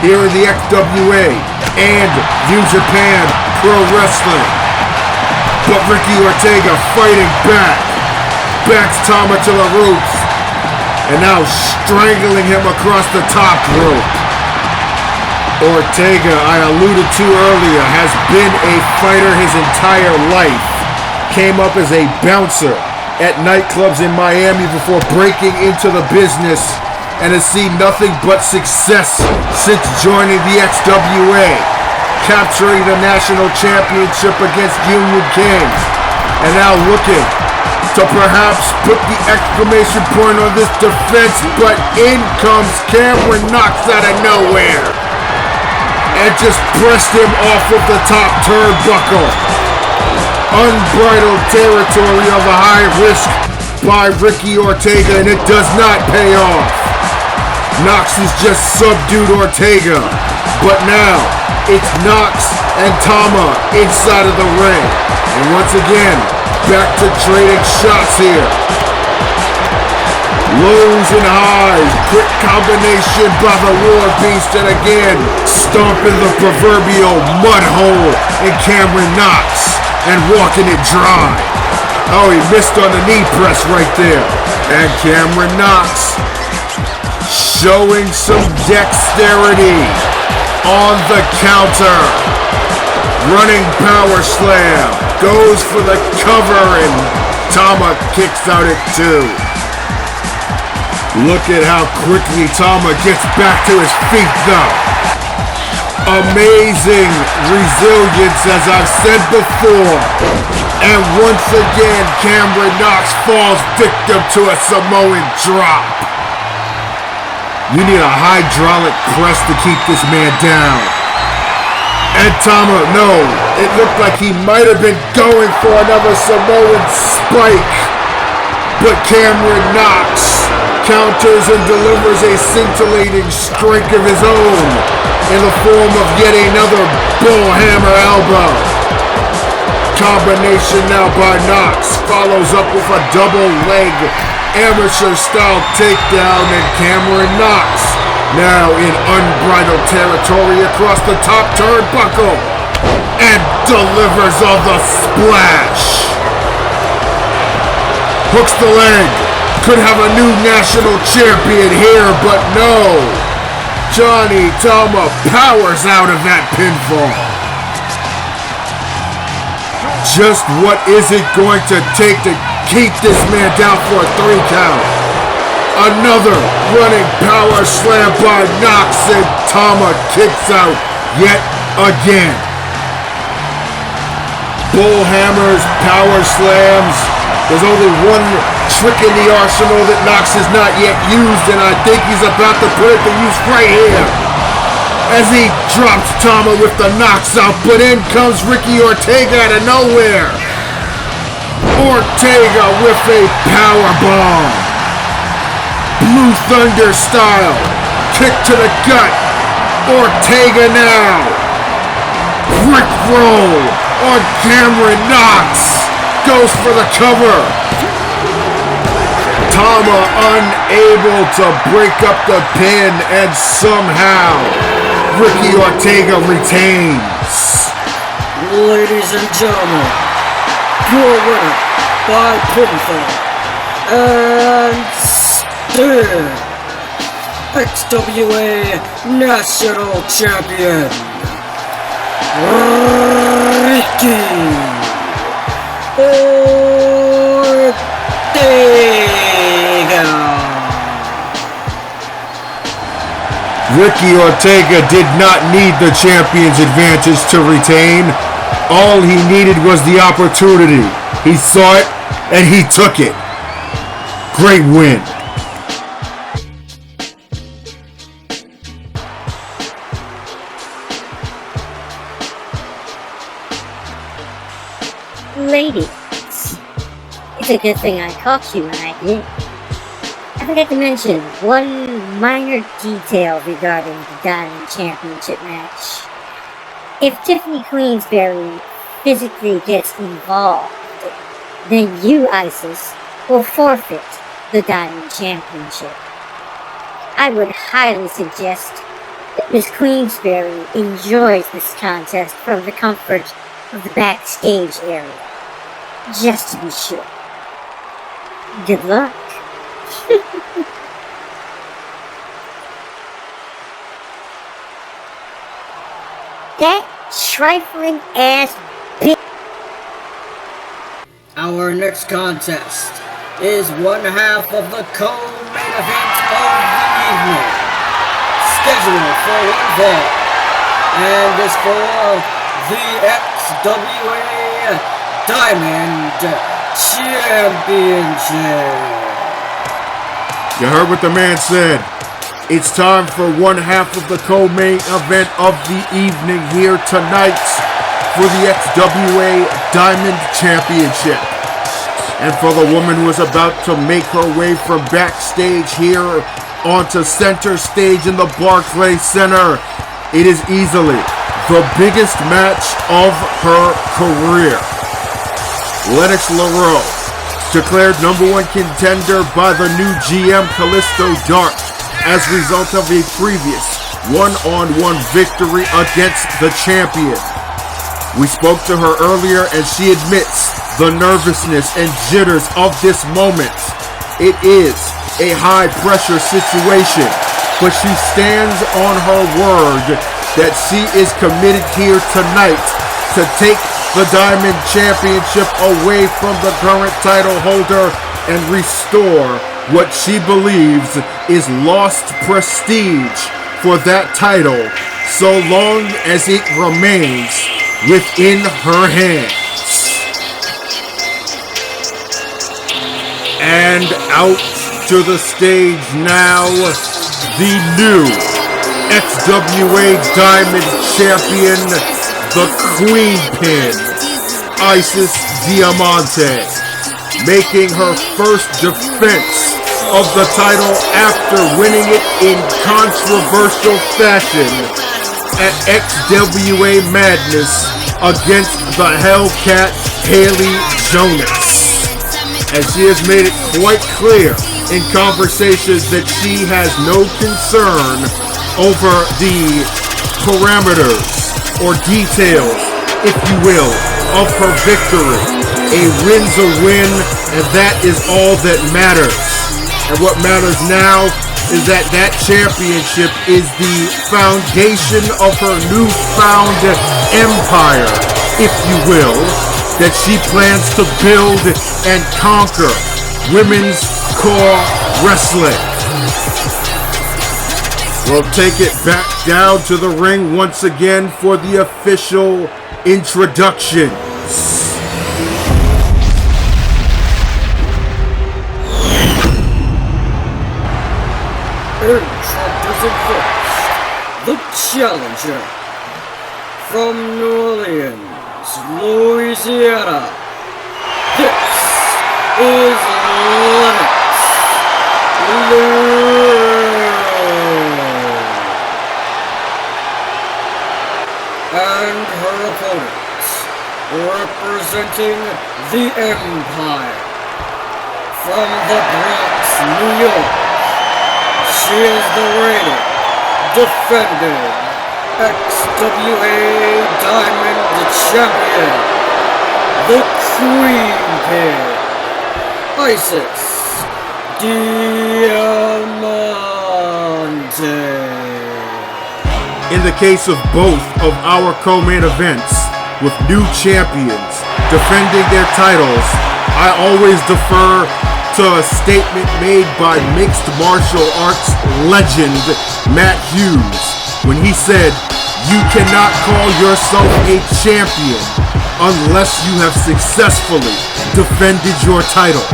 here in the XWA. and New Japan Pro Wrestling. But Ricky Ortega fighting back. Backs Tama to the ropes. And now strangling him across the top rope. Ortega, I alluded to earlier, has been a fighter his entire life. Came up as a bouncer at nightclubs in Miami before breaking into the business and has seen nothing but success since joining the XWA, capturing the national championship against Union Kings, and now looking to perhaps put the exclamation point on this defense, but in comes Cameron Knox out of nowhere and just pressed him off of the top turnbuckle. Unbridled territory of a high risk by Ricky Ortega, and it does not pay off. Knox has just subdued Ortega, but now it's Knox and Tama inside of the ring. And once again, back to trading shots here. Lows and highs, quick combination by the War Beast, and again, stomping the proverbial mud hole in Cameron Knox and walking it dry. Oh, he missed on the knee press right there. And Cameron Knox showing some dexterity on the counter. Running power slam. Goes for the cover and Tama kicks out at 2. Look at how quickly Tama gets back to his feet though. Amazing resilience, as I've said before. And once again, Cameron Knox falls victim to a Samoan drop. You need a hydraulic press to keep this man down. And Tama, no, it looked like he might have been going for another Samoan spike. But Cameron Knox counters and delivers a scintillating strike of his own in the form of yet another bullhammer elbow. Combination now by Knox, follows up with a double leg amateur style takedown, and Cameron Knox now in unbridled territory across the top turnbuckle and delivers on the splash. Hooks the leg. Could have a new national champion here, but no. Johnny Tama powers out of that pinfall. Just what is it going to take to keep this man down for a 3 count? Another running power slam by Knox, and Tama kicks out yet again. Bull hammers, power slams. There's only one trick in the arsenal that Knox has not yet used, and I think he's about to put it to use right here. As he drops Tama with the knocks out, but in comes Ricky Ortega out of nowhere. Ortega with a power bomb. Blue Thunder style. Kick to the gut. Ortega now. Brick roll on Cameron Knox. Goes for the cover. Tama unable to break up the pin, and somehow Ricky Ortega retains. Ladies and gentlemen, your winner by pinfall and still XWA National Champion, Ricky Ricky Ortega did not need the champion's advantage to retain. All he needed was the opportunity. He saw it and he took it. Great win. Ladies, it's a good thing I caught you when I did. I forgot to mention one minor detail regarding the Diamond Championship match. If Tiffany Queensberry physically gets involved, then you, Isys, will forfeit the Diamond Championship. I would highly suggest that Miss Queensberry enjoys this contest from the comfort of the backstage area. Just to be sure. Good luck. That trifling ass bitch. Our next contest is one half of the co-main event of the evening, scheduled for one fall, and is for the XWA Diamond Championship. You heard what the man said. It's time for one half of the co-main event of the evening here tonight for the XWA Diamond Championship. And for the woman who is about to make her way from backstage here onto center stage in the Barclays Center, it is easily the biggest match of her career. Leroux, declared #1 contender by the new GM Callisto Dark as a result of a previous one-on-one victory against the champion. We spoke to her earlier and she admits the nervousness and jitters of this moment. It is a high-pressure situation, but she stands on her word that she is committed here tonight to take the Diamond Championship away from the current title holder and restore what she believes is lost prestige for that title, so long as it remains within her hands. And out to the stage now, the new XWA Diamond Champion, the Queen Pin, Isys Diamante, making her first defense of the title after winning it in controversial fashion at XWA Madness against the Hellcat Haley Jonas. As she has made it quite clear in conversations that she has no concern over the parameters or details, if you will, of her victory. A win's a win, and that is all that matters. And what matters now is that that championship is the foundation of her newfound empire, if you will, that she plans to build and conquer women's core wrestling. We'll take it back down to the ring once again for the official introductions. Introducing first, the challenger from New Orleans, Louisiana. This is Lenox. And her opponents, representing the Empire, from the Bronx, New York. She is the reigning, defending XWA Diamond Champion, the Queen Pin, Isys Diamante. In the case of both of our co-main events, with new champions defending their titles, I always defer to a statement made by mixed martial arts legend Matt Hughes when he said, "You cannot call yourself a champion unless you have successfully defended your title."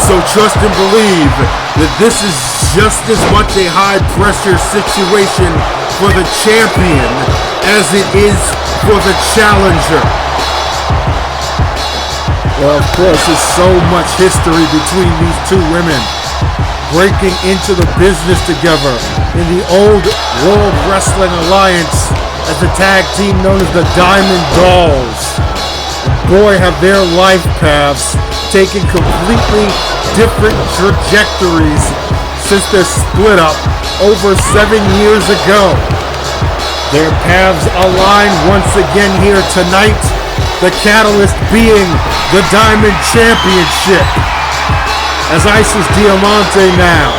So trust and believe that this is just as much a high-pressure situation for the champion as it is for the challenger. Well, of course, there's so much history between these two women, breaking into the business together in the old World Wrestling Alliance as the tag team known as the Diamond Dolls. Boy, have their life paths taken completely different trajectories since their split up over 7 years ago. Their paths align once again here tonight, the catalyst being the Diamond Championship. As Isys Diamante now,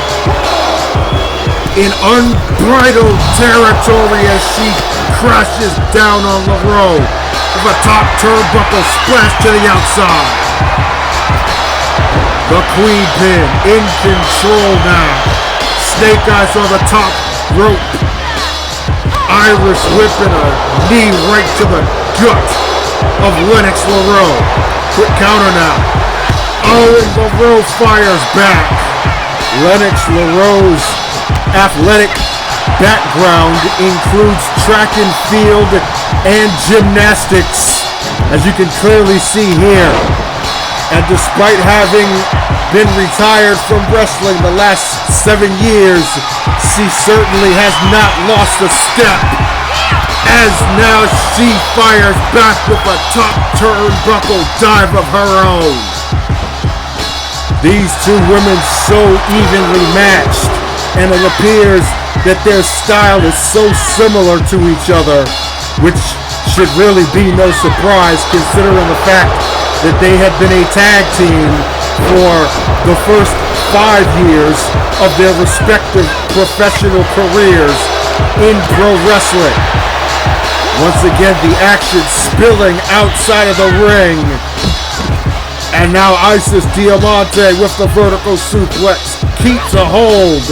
in unbridled territory as she crashes down on Leroux with a top turnbuckle splash to the outside. The Queen Pin in control now. Snake Eyes on the top rope. Irish whipping a knee right to the gut of Lenox Leroux. Quick counter now. Oh, and Leroux fires back. Lenox Leroux's athletic background includes track and field and gymnastics, as you can clearly see here. And despite having been retired from wrestling the last 7 years, she certainly has not lost a step. As now she fires back with a top turnbuckle dive of her own. These two women so evenly matched, and it appears that their style is so similar to each other, which should really be no surprise considering the fact that they had been a tag team for the first 5 years of their respective professional careers in pro wrestling. Once again, the action spilling outside of the ring. And now Isys Diamante with the vertical suplex keeps a hold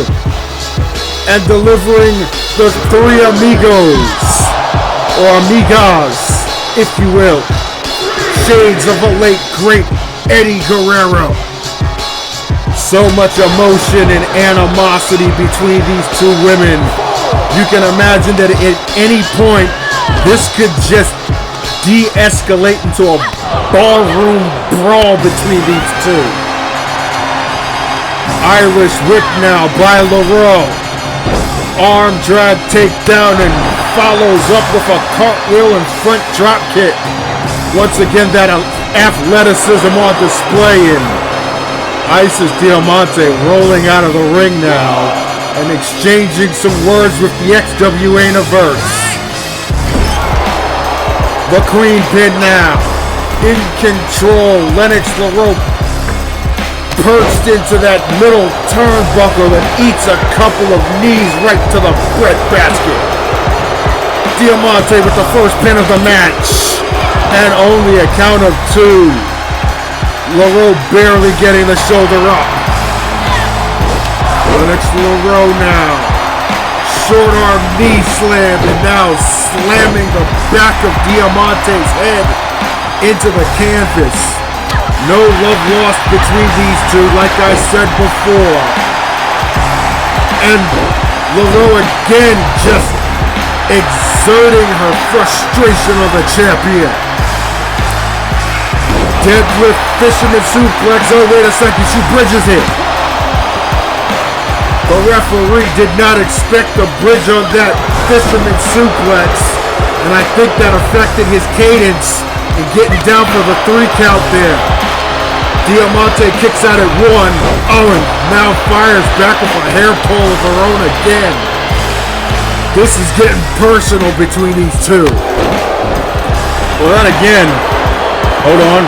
and delivering the three amigos, or amigas, if you will. Shades of a late great Eddie Guerrero. So much emotion and animosity between these two women. You can imagine that at any point, this could just de-escalate into a ballroom brawl between these two. Irish whip now by Leroux. Arm drag takedown and follows up with a cartwheel and front drop kick. Once again, that athleticism on display, and Isys Diamante rolling out of the ring now and exchanging some words with the XWA Universe. The Queen Pin now in control. Lenox Leroux perched into that middle turnbuckle and eats a couple of knees right to the breadbasket. Diamante with the first pin of the match. And only a count of 2. Leroux barely getting the shoulder up. Lenox Leroux now. Short arm knee slam, and now slamming the back of Diamante's head into the canvas. No love lost between these two, like I said before. And Leroux again just exerting her frustration on the champion. Deadlift fisherman suplex. Oh, wait a second, she bridges it. The referee did not expect the bridge on that fisherman suplex, and I think that affected his cadence in getting down for the 3 count there. Diamante kicks out at 1. Oh, and now fires back with a hair pull of her own again. This is getting personal between these two. Well, then again, hold on.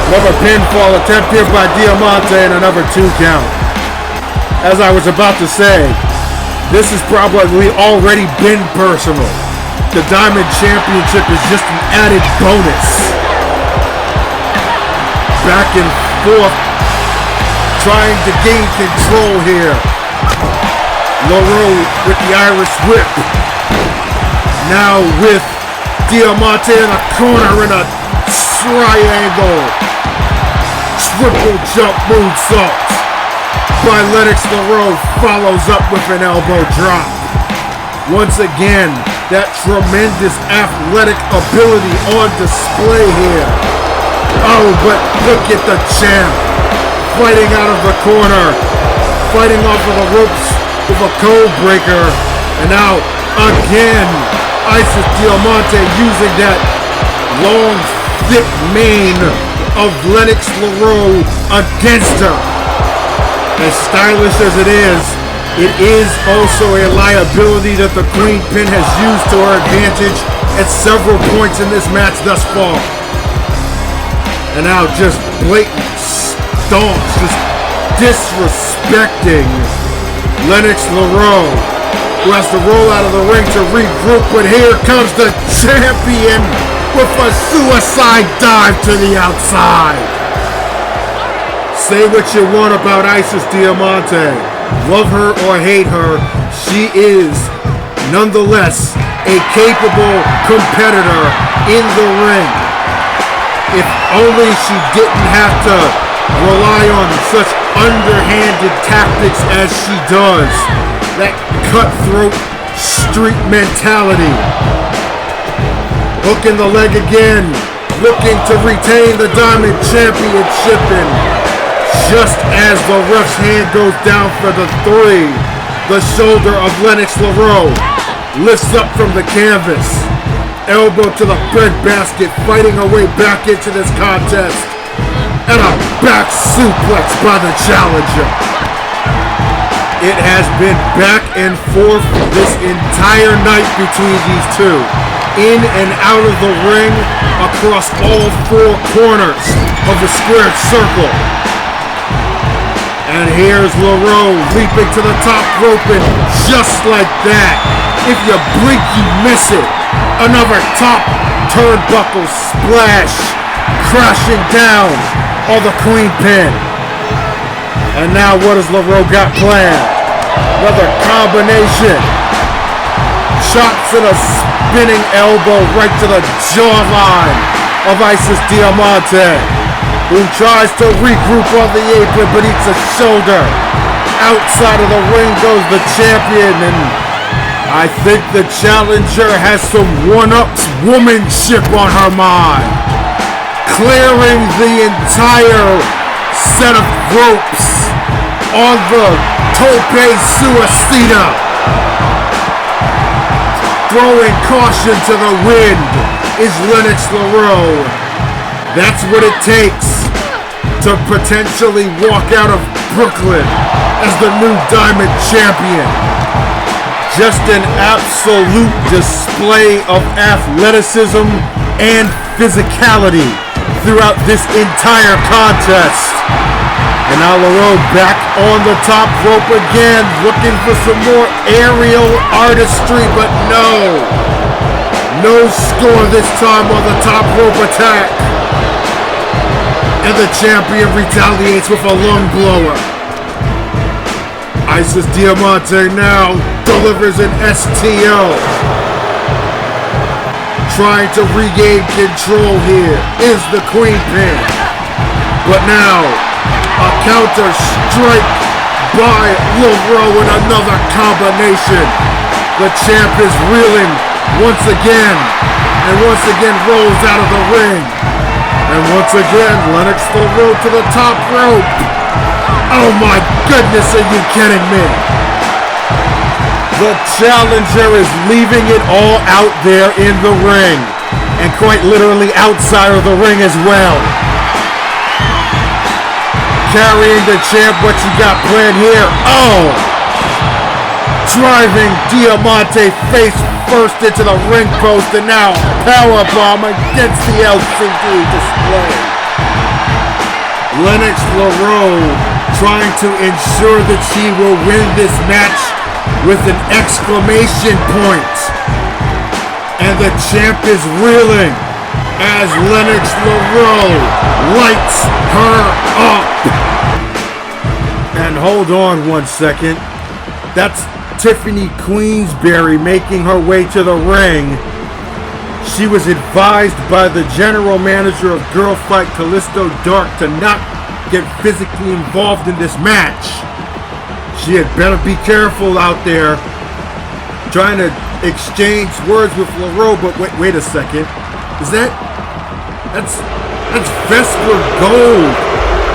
Another pinfall attempt here by Diamante and another 2 count. As I was about to say, this has probably already been personal. The Diamond Championship is just an added bonus. Back and forth, trying to gain control here. Leroux with the Irish whip. Now with Diamante in the corner in a triangle. Triple jump moonsault by Lenox Leroux, follows up with an elbow drop. Once again, that tremendous athletic ability on display here. Oh, but look at the champ fighting out of the corner, fighting off of the ropes with a code breaker, and now again Isys Diamante using that long thick mane of Lenox Leroux against her. As stylish as it is, It is also a liability that the Queen Pin has used to her advantage at several points in this match thus far. And now just blatant stomps, just disrespecting Leroux, who has to roll out of the ring to regroup, but here comes the champion with a suicide dive to the outside. Say what you want about Isys Diamante. Love her or hate her, she is nonetheless a capable competitor in the ring. If only she didn't have to rely on such underhanded tactics as she does. That cutthroat street mentality. Hook in the leg again, looking to retain the Diamond Championship, and just as the ref's hand goes down for the 3, the shoulder of Leroux lifts up from the canvas. Elbow to the breadbasket, fighting her way back into this contest. And a back suplex by the challenger. It has been back and forth this entire night between these two. In and out of the ring, across all 4 corners of the squared circle. And here's Leroux leaping to the top rope, and just like that, if you blink, you miss it. Another top turnbuckle splash, crashing down on the Queen Pin. And now what has Leroux got planned? Another combination. Chops and a spinning elbow right to the jawline of Isys Diamante, who tries to regroup on the apron but eats a shoulder. Outside of the ring goes the champion, and I think the challenger has some one-ups womanship on her mind. Clearing the entire set of ropes on the tope suicida. Throwing caution to the wind is Leroux. That's what it takes to potentially walk out of Brooklyn as the new Diamond Champion. Just an absolute display of athleticism and physicality throughout this entire contest. And now Leroux back on the top rope again, looking for some more aerial artistry, but no. No score this time on the top rope attack. And the champion retaliates with a lung blower. Isys Diamante now delivers an STO. Trying to regain control here is the Queen Pin. But now, a counter strike by Leroux and another combination. The champ is reeling once again, and once again rolls out of the ring. And once again, Leroux to the top rope. Oh my goodness, are you kidding me? The challenger is leaving it all out there in the ring, and quite literally outside of the ring as well. Carrying the champ, what you got planned here? Oh! Driving Diamante face first into the ring post, and now powerbomb against the LCD display. Leroux trying to ensure that she will win this match with an exclamation point. And the champ is reeling as Leroux lights her up. And hold on one second. That's Tiffany Queensberry making her way to the ring. She was advised by the general manager of Girl Fight, Callisto Dark, to not get physically involved in this match. She had better be careful out there trying to exchange words with Leroux, but wait a second. Is that's Vesper Gold.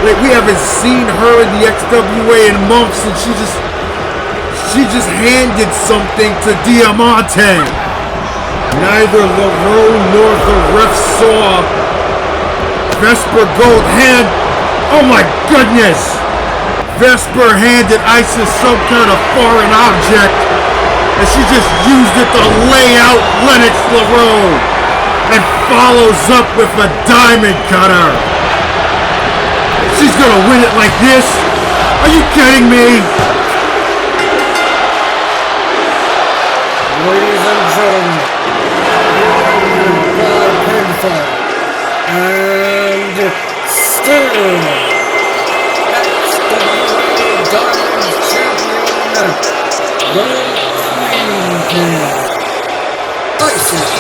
Like, we haven't seen her in the XWA in months, and she just handed something to Diamante. Neither Leroux nor the ref saw Vesper Gold hand. Oh my goodness! Vesper handed Isys some kind of foreign object, and she just used it to lay out Lenox Leroux, and follows up with a diamond cutter. She's gonna win it like this? Are you kidding me? Ladies and gentlemen, pinfall, and still Diamond Champion, the Queen, Isys.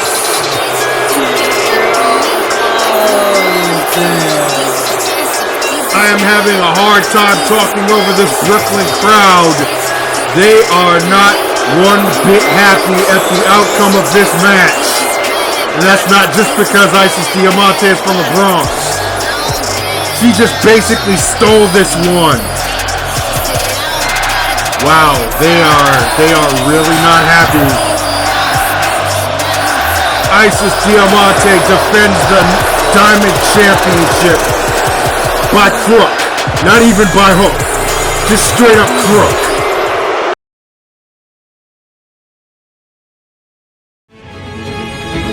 I am having a hard time talking over this Brooklyn crowd. They are not one bit happy at the outcome of this match. And that's not just because Isys Diamante is from the Bronx. She just basically stole this one. Wow, they are really not happy. Isys Diamante defends the Diamond Championship by crook. Not even by hook. Just straight up crook.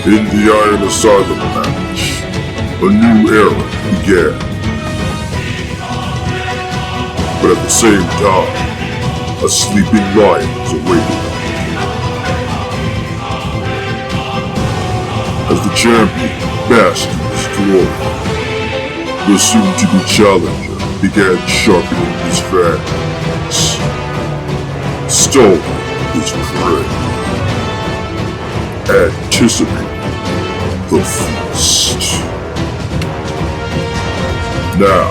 In the Iron Asylum match, a new era began. But at the same time, a sleeping lion was awakened. As the champion basked in his glory, the soon-to-be challenger began sharpening his fangs, stalking his prey, anticipating the feast. Now,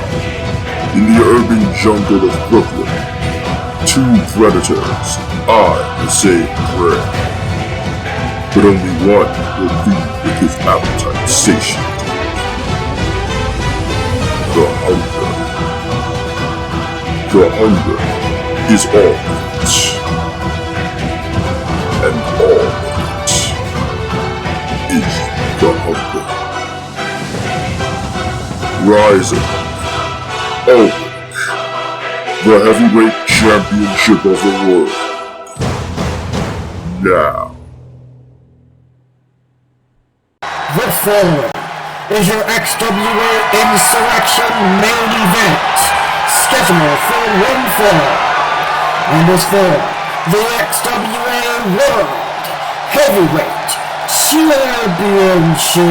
in the urban jungle of Brooklyn, two predators eye the same prey, but only one will leave with his appetite satiated. The hunger. The hunger is all of it. And all of it is the hunger. Rison, Ulrich, the heavyweight championship of the world. Now. The following is your XWA Insurxion main event, scheduled for one fall, and is for the XWA World Heavyweight Championship.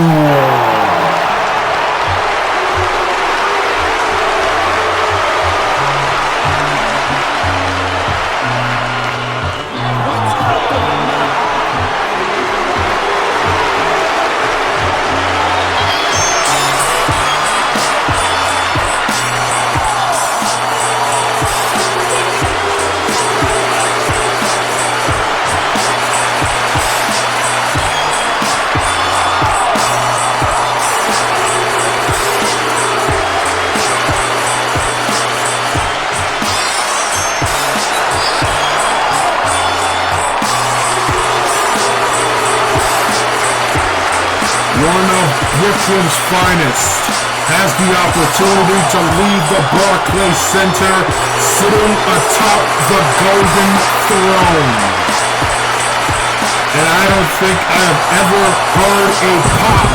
One of Brooklyn's finest has the opportunity to leave the Barclays Center sitting atop the Golden Throne. And I don't think I have ever heard a pop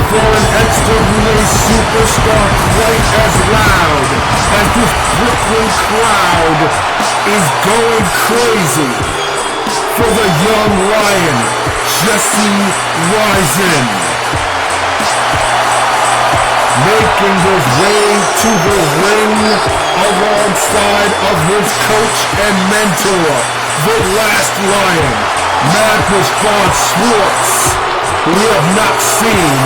for an XWA superstar quite as loud as this Brooklyn crowd is going crazy for the young lion, Rison, making his way to the ring alongside of his coach and mentor, the last lion, Magnus von Schwartz, who we have not seen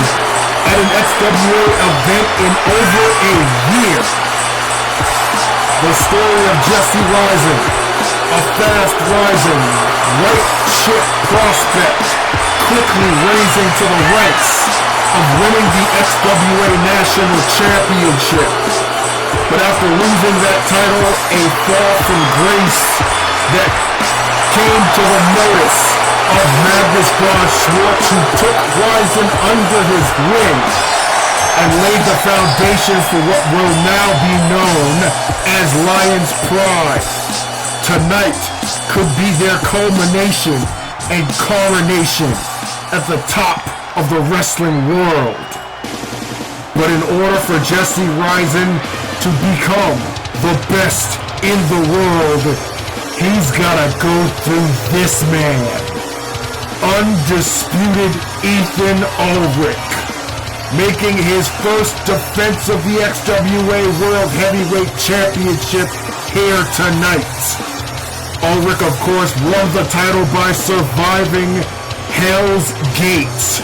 at an XWA event in over a year. The story of Rison, a fast rising, white chip prospect, quickly raising to the ranks of winning the XWA National Championship. But after losing that title, a fall from grace that came to the notice of Magnus von Schwartz, who took Rison under his wing and laid the foundation for what will now be known as Lion's Pride. Tonight could be their culmination and coronation at the top of the wrestling world. But in order for Jesse Rison to become the best in the world, he's gotta go through this man. Undisputed Ethan Ulrich, making his first defense of the XWA World Heavyweight Championship here tonight. Ulrich, of course, won the title by surviving Hell's Gate,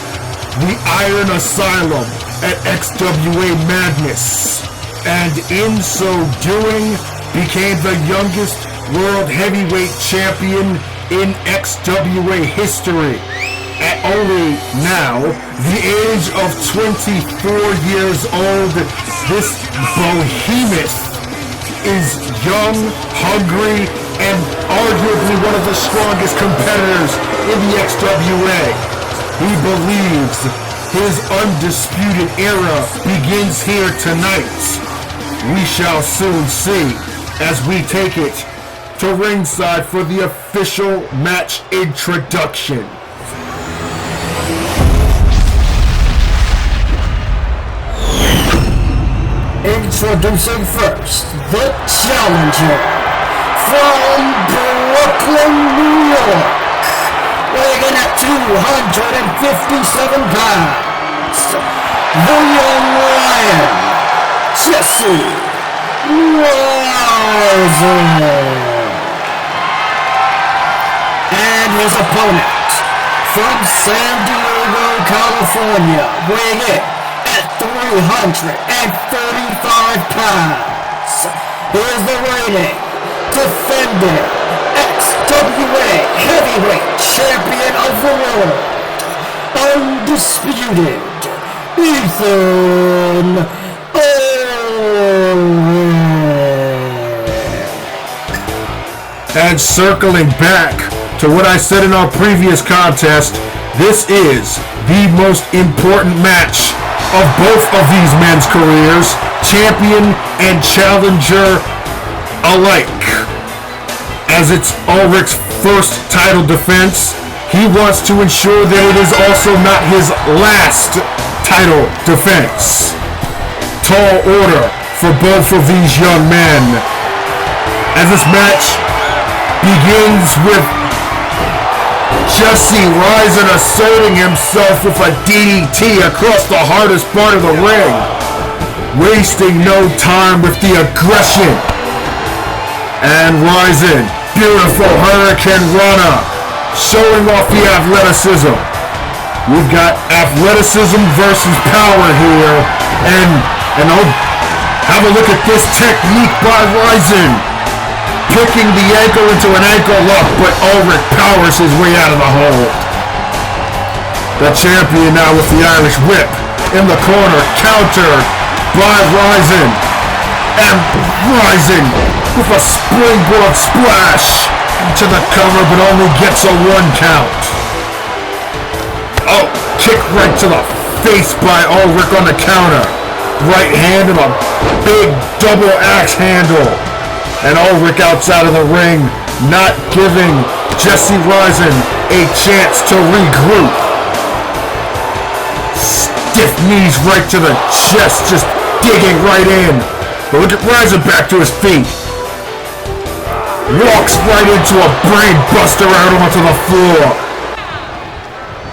the Iron Asylum at XWA Madness, and in so doing, became the youngest World Heavyweight Champion in XWA history. At only now the age of 24 years old, this behemoth is young, hungry, and arguably one of the strongest competitors in the XWA. He believes his undisputed era begins here tonight. We shall soon see as we take it to ringside for the official match introduction. Introducing first, the challenger from Brooklyn, New York, weighing in at 257 pounds, the young lion, Jesse Rison. And his opponent from San Diego, California, weighing in at 335 pounds, is the reigning, defending XWA Heavyweight Champion of the World, undisputed, Ethan Ulrich. And circling back to what I said in our previous contest, this is the most important match of both of these men's careers, champion and challenger alike. As it's Ulrich's first title defense, he wants to ensure that it is also not his last title defense. Tall order for both of these young men, as this match begins with Jesse Rison asserting himself with a DDT across the hardest part of the ring, wasting no time with the aggression. And Rison, beautiful Hurricane Runner, showing off the athleticism. We've got athleticism versus power here, and oh, have a look at this technique by Rison, picking the ankle into an ankle lock, but Ulrich powers his way out of the hold. The champion now with the Irish whip in the corner, countered by Rison, and Rison with a springboard splash to the cover, but only gets a 1 count. Oh, kick right to the face by Ulrich on the counter. Right hand and a big double axe handle. And Ulrich outside of the ring, not giving Jesse Rison a chance to regroup. Stiff knees right to the chest, just digging right in. But look at Rison back to his feet. Walks right into a brain buster out onto the floor.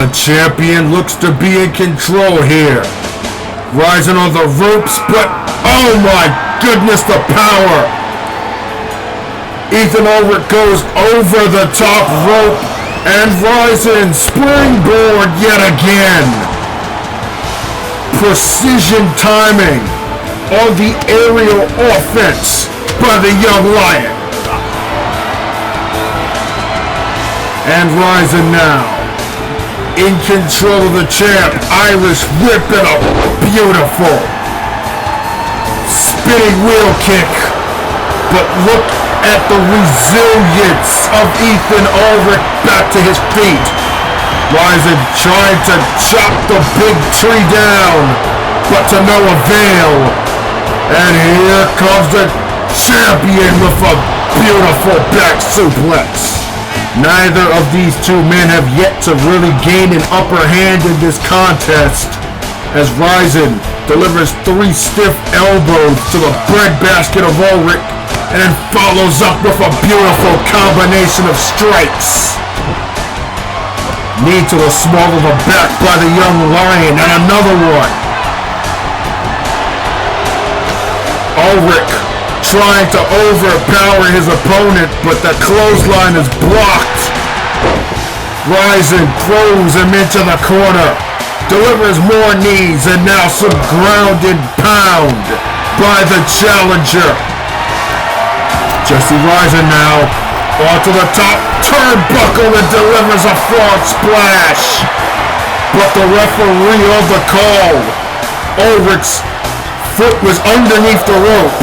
The champion looks to be in control here. Rison on the ropes, but oh my goodness, the power. Ethan Ulrich goes over the top rope, and Rison springboard yet again. Precision timing on the aerial offense by the young lion. And Rison now in control of the champ. Irish whip and a beautiful spinning wheel kick. But look at the resilience of Ethan Ulrich back to his feet. Rison trying to chop the big tree down. but to no avail. And here comes the champion with a beautiful back suplex. Neither of these two men have yet to really gain an upper hand in this contest, as Rison delivers 3 stiff elbows to the breadbasket of Ulrich and then follows up with a beautiful combination of strikes. Knee to the small of the back by the young lion, and another one. Ulrich trying to overpower his opponent, but the clothesline is blocked. Rison throws him into the corner, delivers more knees, and now some ground and pound by the challenger. Jesse Rison now onto the top turnbuckle and delivers a frog splash. But the referee of the call, Ulrich's foot was underneath the rope.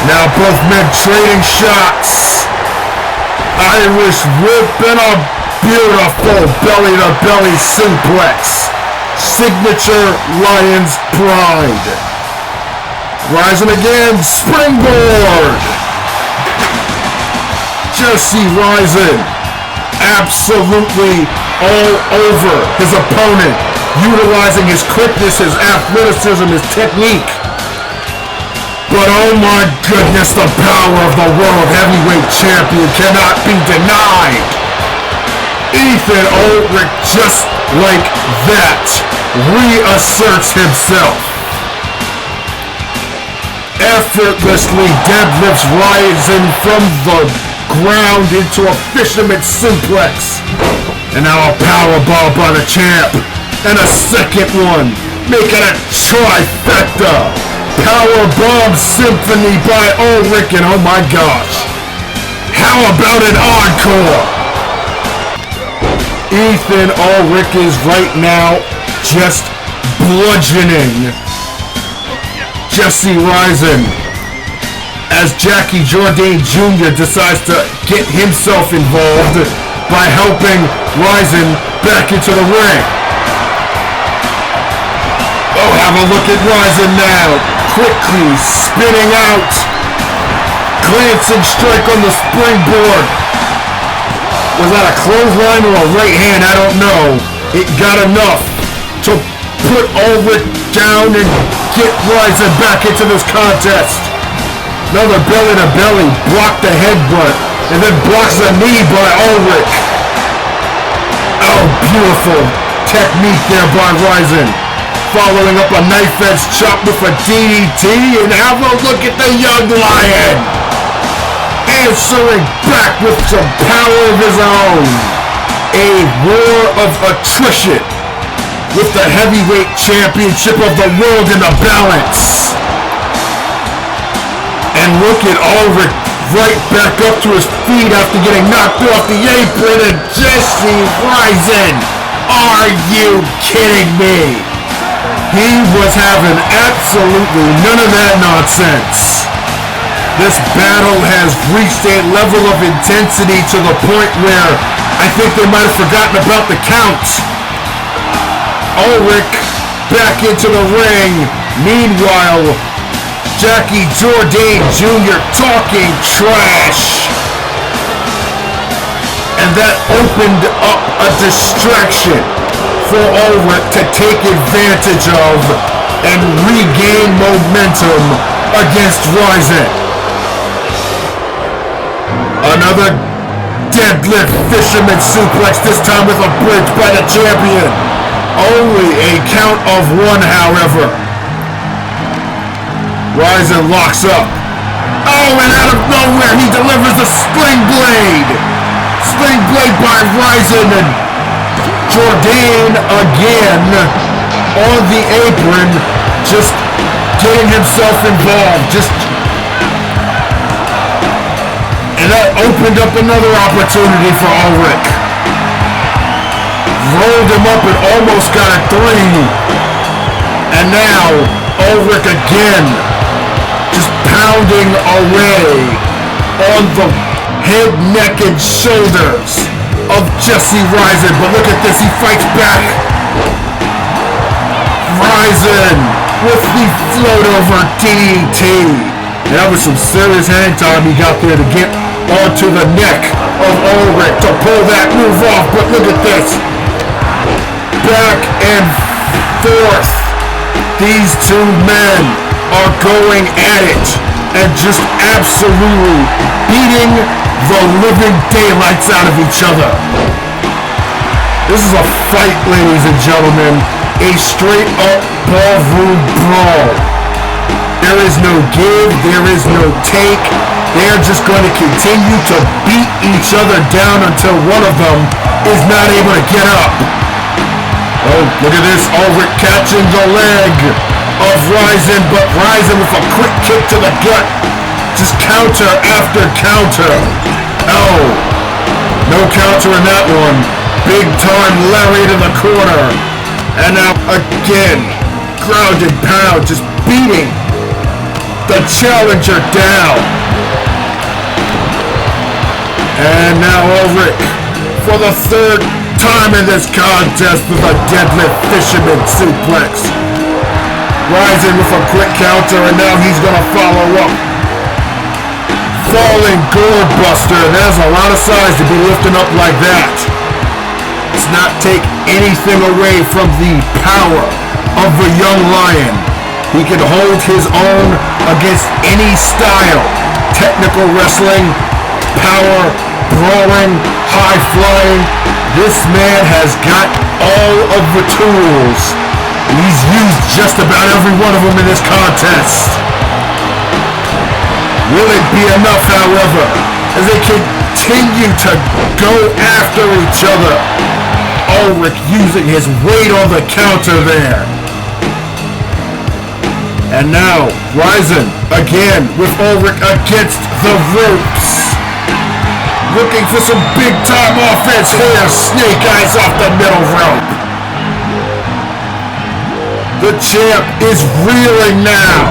Now both men trading shots. Irish whip and a beautiful belly-to-belly suplex. Signature Lions Pride. Rison again, springboard. Jesse Rison absolutely all over his opponent, utilizing his quickness, his athleticism, his technique. But oh my goodness, the power of the World Heavyweight Champion cannot be denied. Ethan Ulrich, just like that, reasserts himself. Effortlessly deadlifts Rison from the ground into a fisherman suplex. And now a powerbomb by the champ. And a second one, making a trifecta. Powerbomb symphony by Ulrich, and oh my gosh, how about an encore? Ethan Ulrich is right now just bludgeoning Jesse Rison as Jackie Jourdain Jr. decides to get himself involved by helping Rison back into the ring. Oh, have a look at Rison now. Quickly spinning out. Glancing strike on the springboard. Was that a clothesline or a right hand? I don't know. It got enough to put Ulrich down and get Rison back into this contest. Another belly to belly. Blocked the headbutt. And then blocks the knee by Ulrich. Oh, beautiful technique there by Rison. Following up a knife-edge chop with a DDT, and have a look at the young lion. Answering back with some power of his own. A war of attrition with the heavyweight championship of the world in the balance. And look at Ulrich right back up to his feet after getting knocked off the apron, and Jesse Rison. Are you kidding me? He was having absolutely none of that nonsense. This battle has reached a level of intensity to the point where I think they might have forgotten about the count. Ulrich back into the ring. Meanwhile, Jackie Jourdain Jr. talking trash. And that opened up a distraction for Ulrich to take advantage of and regain momentum against Rison. Another deadlift fisherman suplex, this time with a bridge by the champion. Only a count of 1, however. Rison locks up. Oh, and out of nowhere he delivers a sling blade. Sling blade by Rison, and Jourdain again on the apron, just getting himself involved. And that opened up another opportunity for Ulrich. Rolled him up and almost got a 3. And now Ulrich again, just pounding away on the head, neck, and shoulders of Jesse Rison. But look at this, he fights back. Rison with the float over DDT. That was some serious hang time he got there to get onto the neck of Ulrich to pull that move off. But look at this. Back and forth. These two men are going at it and just absolutely beating the living daylights out of each other. This is a fight, ladies and gentlemen. A straight up ballroom brawl. There is no give, there is no take. They're just going to continue to beat each other down until one of them is not able to get up. Oh, look at this. Ulrich catching the leg of Rison, but Rison with a quick kick to the gut. Just counter after counter. Oh, no counter in that one. Big time Larry to the corner. And now again, ground and pound, just beating the challenger down. And now Ulrich for the third time in this contest with a deadlift fisherman suplex. Rison with a quick counter, and now he's going to follow up. Falling gourd buster. There's a lot of size to be lifting up like that. Does not take anything away from the power of the young lion. He can hold his own against any style. Technical wrestling, power, brawling, high flying. This man has got all of the tools. He's used just about every one of them in this contest. Will it be enough, however, as they continue to go after each other? Ulrich using his weight on the counter there. And now, Rison again with Ulrich against the ropes. Looking for some big time offense here. Snake eyes off the middle rope. The champ is reeling now.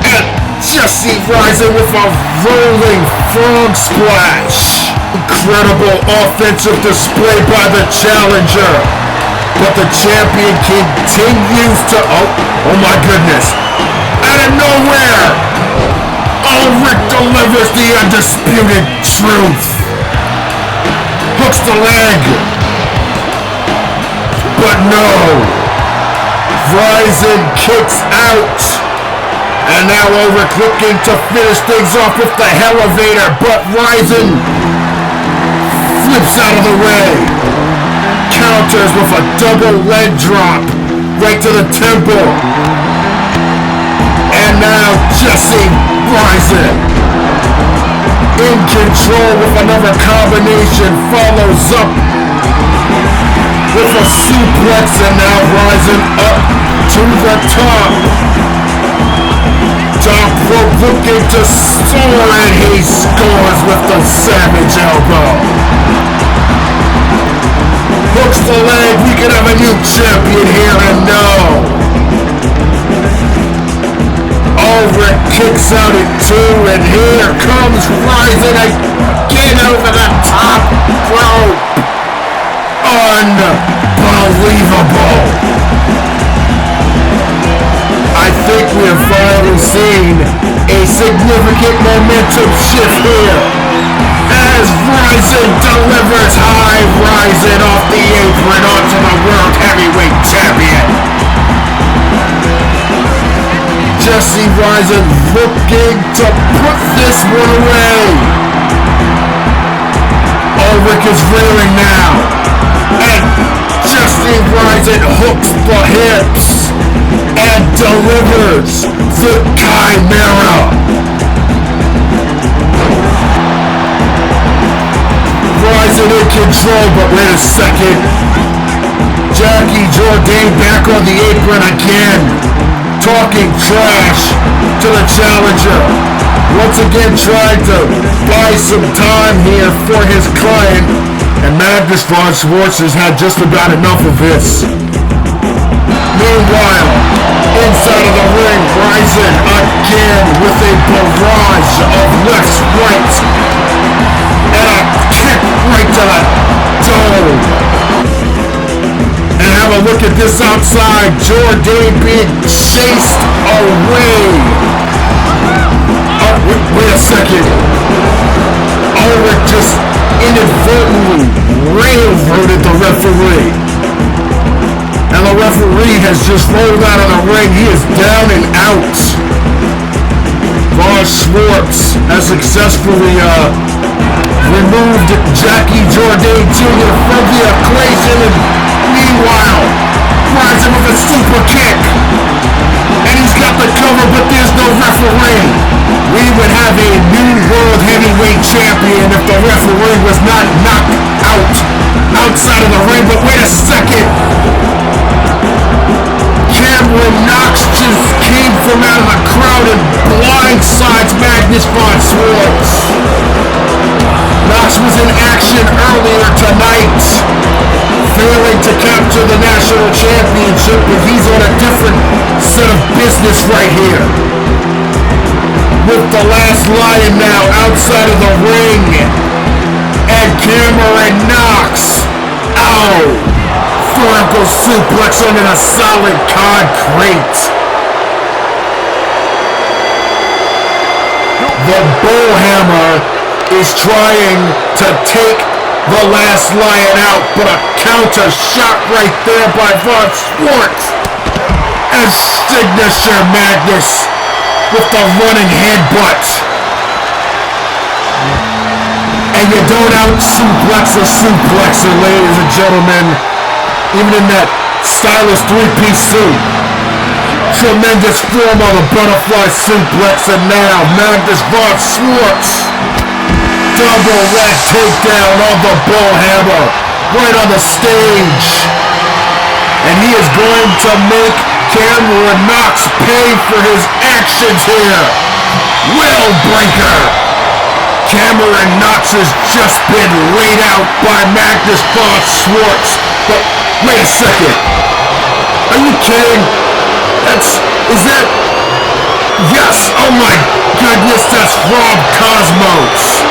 And just see Rison with a rolling frog splash. Incredible offensive display by the challenger. But the champion continues to... Oh my goodness. Out of nowhere, Ulrich delivers the undisputed truth. Hooks the leg. But no. Rison kicks out. And now Ulrich looking to finish things off with the elevator. But Rison flips out of the way. Counters with a double leg drop right to the temple. And now Jesse Rison in control with another combination, follows up with a suplex, and now Rison up to the top. Top rope looking to soar, and he scores with the savage elbow. Hooks the leg, we could have a new champion here, and no. Ulrich kicks out at 2, and here comes Rison again over the top rope. Unbelievable. I think we have finally seen a significant momentum shift here as Rison delivers high Rison off the apron onto the World Heavyweight Champion. Jesse Rison looking to put this one away. Ulrich is reeling now. And Jesse Rison hooks the hips and delivers the Chimera. Rison in control, but wait a second. Jackie Jordan back on the apron again, talking trash to the challenger. Once again trying to buy some time here for his client, and Magnus Von Schwartz has had just about enough of this. Meanwhile, inside of the ring, Rison again with a barrage of lefts, rights, and a kick right to the dome. And have a look at this outside. Jordan being chased away. Oh, wait a second. Ulrich just inadvertently railroaded the referee. And the referee has just rolled out of the ring. He is down and out. Von Schwartz has successfully removed Jackie Jordan Jr. from the equation, and meanwhile, rides him with a super kick. And he's got the cover, but there's no referee. We would have a new world heavyweight champion if the referee was not knocked out outside of the ring. But wait a second. Knox just came from out of the crowd and blindsides Magnus von Schwartz. Knox was in action earlier tonight, failing to capture the national championship, but he's on a different set of business right here. With the last lion now outside of the ring, and Cameron Knox. Ow! Vertical suplex under the solid concrete. The bullhammer is trying to take the last lion out, but a counter shot right there by Von Schwartz. And signature Magnus with the running headbutt. And you don't out-suplex a suplexer, ladies and gentlemen. Even in that stylish three-piece suit. Tremendous form of a butterfly suplex, and now Magnus von Schwartz. Double leg takedown on the bullhammer right on the stage. And he is going to make Cameron Knox pay for his actions here. Will breaker. Cameron Knox has just been laid out by Magnus von Schwartz. But wait a second. Are you kidding? Yes, oh my goodness, that's Rob Cosmos.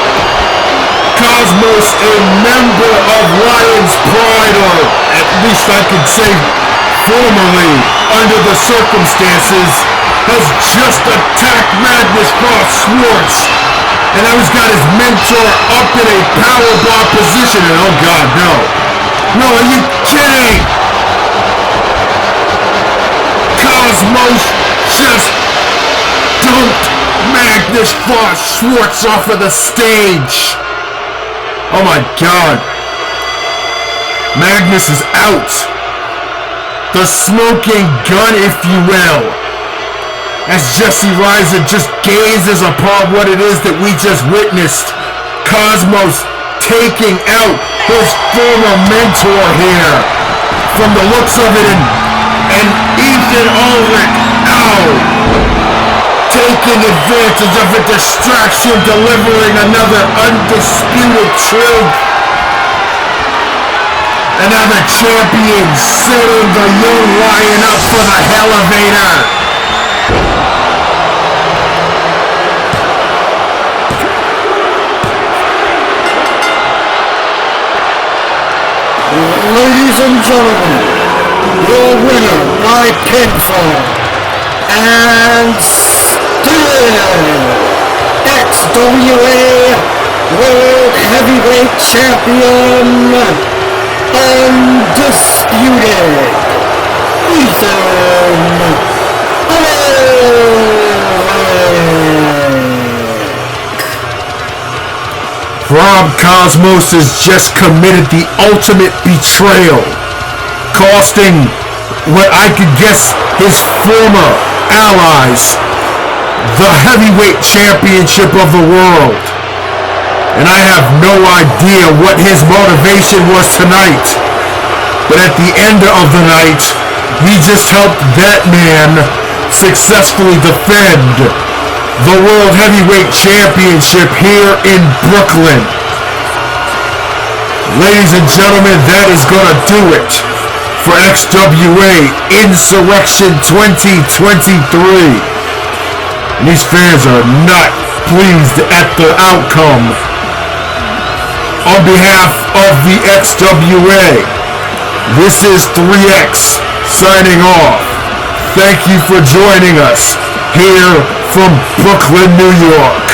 Cosmos, a member of Lion's Pride, or at least I could say formerly, under the circumstances, has just attacked Magnus von Schwartz. And now he's got his mentor up in a powerbomb position, and oh god, no. No, are you kidding? Cosmos just dumped Magnus von Schwartz off of the stage. Oh my god. Magnus is out. The smoking gun, if you will. As Jesse Rison just gazes upon what it is that we just witnessed. Cosmos taking out his former mentor here. From the looks of it, and Ethan Ulrich, ow! Taking advantage of a distraction, delivering another undisputed truth. And now the champion setting the young lion up for the elevator. Ladies and gentlemen, your winner by pinfall, and still XWA World Heavyweight Champion, undisputed, Ethan Rob Cosmos has just committed the ultimate betrayal, costing what I could guess his former allies the heavyweight championship of the world. And I have no idea what his motivation was tonight. But at the end of the night, he just helped that man successfully defend the World Heavyweight Championship here in Brooklyn. Ladies and gentlemen, that is going to do it for XWA Insurxion 2023. And these fans are not pleased at the outcome. On behalf of the XWA, This is 3X signing off. Thank you for joining us here from Brooklyn, New York.